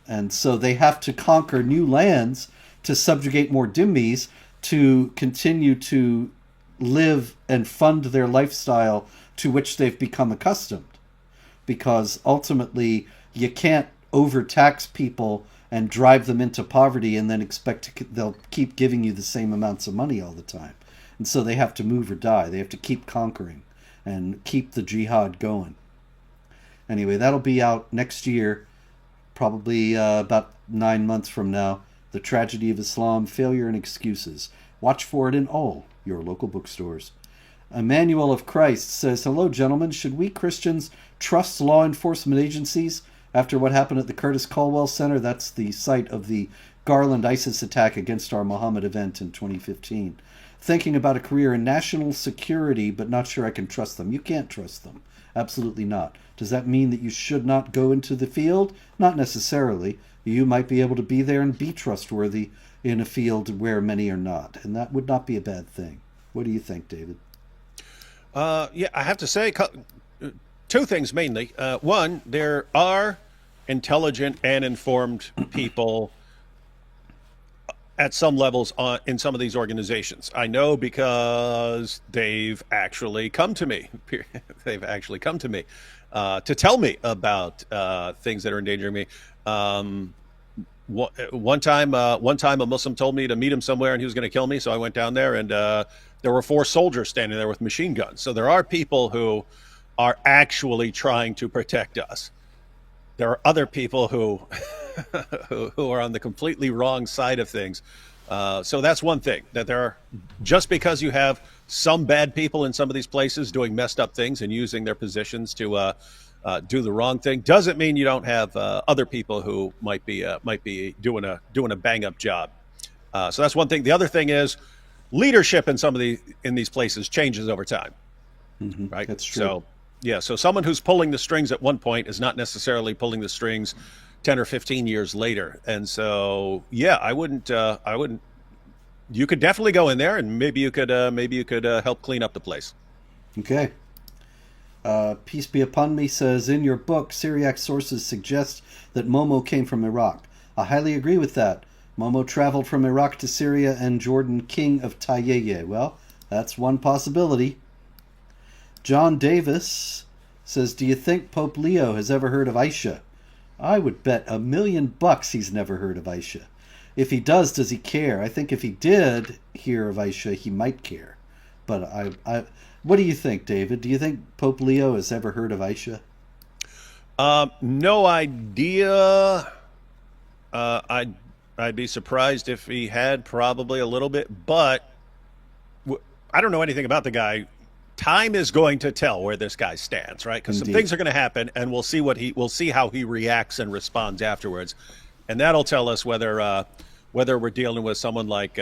And so they have to conquer new lands to subjugate more dhimmis to continue to live and fund their lifestyle to which they've become accustomed. Because ultimately, you can't overtax people and drive them into poverty and then expect they'll keep giving you the same amounts of money all the time. And so they have to move or die. They have to keep conquering and keep the jihad going. Anyway, that'll be out next year, probably about 9 months from now. The Tragedy of Islam, Failure and Excuses. Watch for it in all your local bookstores. Emmanuel of Christ says, hello, gentlemen. Should we Christians trust law enforcement agencies after what happened at the Curtis Culwell Center? That's the site of the Garland ISIS attack against our Muhammad event in 2015. Thinking about a career in national security, but not sure I can trust them. You can't trust them. Absolutely not. Does that mean that you should not go into the field? Not necessarily. You might be able to be there and be trustworthy in a field where many are not. And that would not be a bad thing. What do you think, David? Yeah, I have to say two things mainly. One, there are intelligent and informed people at some levels in some of these organizations. I know because they've actually come to me. They've actually come to me to tell me about things that are endangering me. One time a Muslim told me to meet him somewhere and he was going to kill me. So I went down there and there were 4 soldiers standing there with machine guns. So there are people who are actually trying to protect us. there are other people who who are on the completely wrong side of things. So that's one thing, that there are, just because you have some bad people in some of these places doing messed up things and using their positions to do the wrong thing, doesn't mean you don't have other people who might be doing a bang up job. So that's one thing. The other thing is leadership in these places changes over time, right? That's true. So yeah, so someone who's pulling the strings at one point is not necessarily pulling the strings 10 or 15 years later. And so, yeah, I wouldn't, you could definitely go in there and maybe you could help clean up the place. Okay. Peace be upon me says, in your book, Syriac sources suggest that Momo came from Iraq. I highly agree with that. Momo traveled from Iraq to Syria and Jordan, king of Tayyeye. Well, that's one possibility. John Davis says, do you think Pope Leo has ever heard of Aisha? I would bet $1 million he's never heard of Aisha. If he does he care? I think if he did hear of Aisha, he might care. But what do you think, David? Do you think Pope Leo has ever heard of Aisha? No idea. I'd be surprised if he had, probably a little bit, but I don't know anything about the guy. Time is going to tell where this guy stands, right? Because some things are going to happen, and we'll see how he reacts and responds afterwards, and that'll tell us whether we're dealing with someone like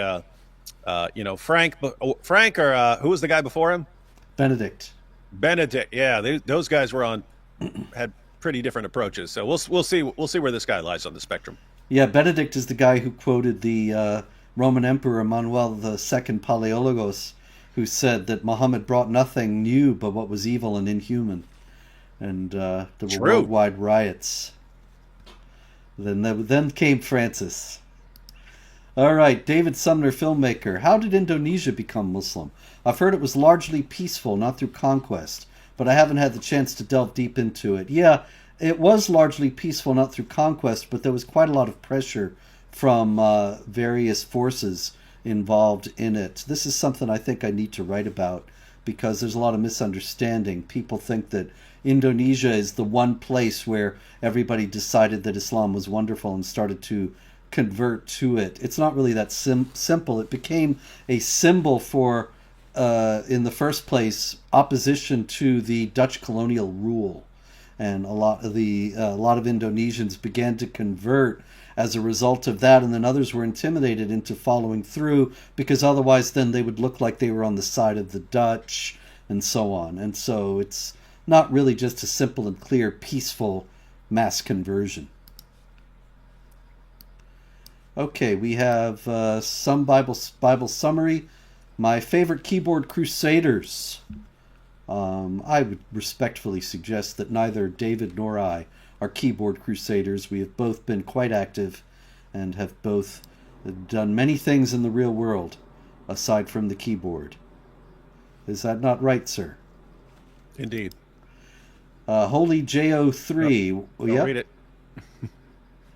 Frank, or who was the guy before him? Benedict. Yeah, those guys had pretty different approaches. So we'll see where this guy lies on the spectrum. Yeah, Benedict is the guy who quoted the Roman Emperor Manuel II Palaeologos, who said that Muhammad brought nothing new but what was evil and inhuman. And there were worldwide riots. Then came Francis. All right, David Sumner, filmmaker. How did Indonesia become Muslim? I've heard it was largely peaceful, not through conquest, but I haven't had the chance to delve deep into it. Yeah, it was largely peaceful, not through conquest, but there was quite a lot of pressure from various forces involved in it. This is something I think I need to write about because there's a lot of misunderstanding. People think that Indonesia is the one place where everybody decided that Islam was wonderful and started to convert to it. It's not really that simple. It became a symbol for, in the first place, opposition to the Dutch colonial rule. And a lot of Indonesians began to convert as a result of that, and then others were intimidated into following through because otherwise then they would look like they were on the side of the Dutch and so on. And so it's not really just a simple and clear peaceful mass conversion. Okay, we have some Bible summary. My favorite keyboard crusaders. I would respectfully suggest that neither David nor I are keyboard crusaders. We have both been quite active and have both done many things in the real world aside from the keyboard. Is that not right, sir? Indeed. Holy JO3. Nope. Don't read it.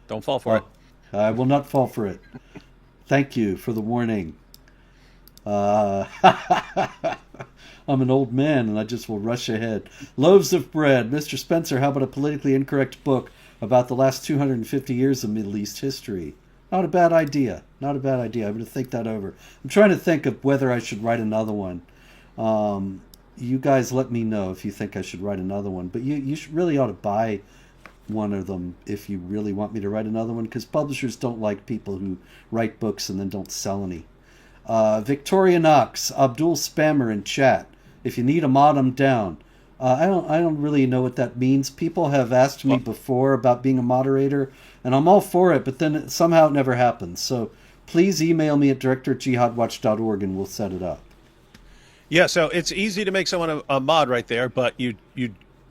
Don't fall for it. I will not fall for it. Thank you for the warning. I'm an old man and I just will rush ahead. Loaves of bread. Mr. Spencer, how about a politically incorrect book about the last 250 years of Middle East history? Not a bad idea. Not a bad idea. I'm going to think that over. I'm trying to think of whether I should write another one. You guys let me know if you think I should write another one. But you really ought to buy one of them if you really want me to write another one, because publishers don't like people who write books and then don't sell any. Victoria Knox, Abdul Spammer in chat. If you need a mod, I'm down. I don't really know what that means. People have asked me before about being a moderator, and I'm all for it, but then somehow it never happens. So please email me at director@jihadwatch.org and we'll set it up. Yeah, so it's easy to make someone a mod right there, but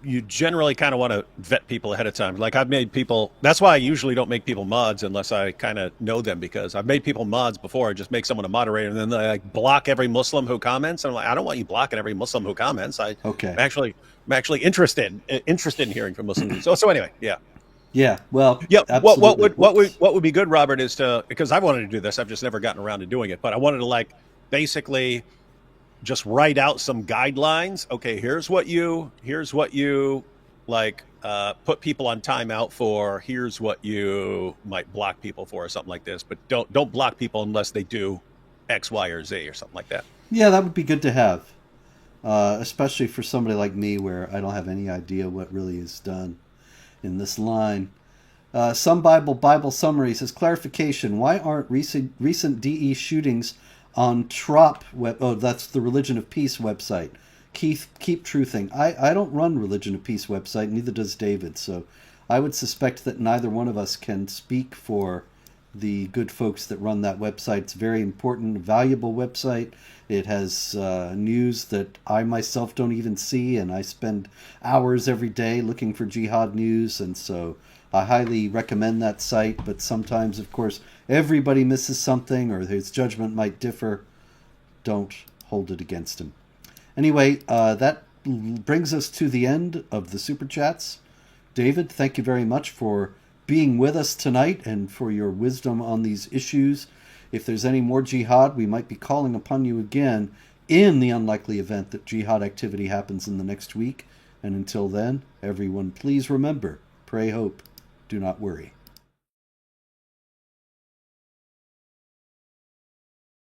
you generally kind of want to vet people ahead of time. Like I've made people, that's why I usually don't make people mods unless I kind of know them, because I've made people mods before. I just make someone a moderator and then they like block every Muslim who comments. I'm like, I don't want you blocking every Muslim who comments. I'm actually interested in hearing from Muslims. So anyway, yeah. Yeah, well, yeah. Absolutely. What would be good, Robert, is to, because I've wanted to do this, I've just never gotten around to doing it, but I wanted to like basically just write out some guidelines. Okay, here's what you like put people on timeout for here's what you might block people for or something like this, but don't block people unless they do X, Y, or Z or something like that. Yeah, that would be good to have, especially for somebody like me where I don't have any idea what really is done in this line. Some Bible Summary says, clarification, why aren't recent DE shootings on Trop web? Oh, that's the Religion of Peace website. Keep truthing. I don't run Religion of Peace website, neither does David, so I would suspect that neither one of us can speak for the good folks that run that website. It's a very important, valuable website. It has news that I myself don't even see, and I spend hours every day looking for jihad news, and so I highly recommend that site. But sometimes, of course, everybody misses something, or his judgment might differ. Don't hold it against him. Anyway, that brings us to the end of the Super Chats. David, thank you very much for being with us tonight and for your wisdom on these issues. If there's any more jihad, we might be calling upon you again in the unlikely event that jihad activity happens in the next week. And until then, everyone, please remember, pray, hope, do not worry.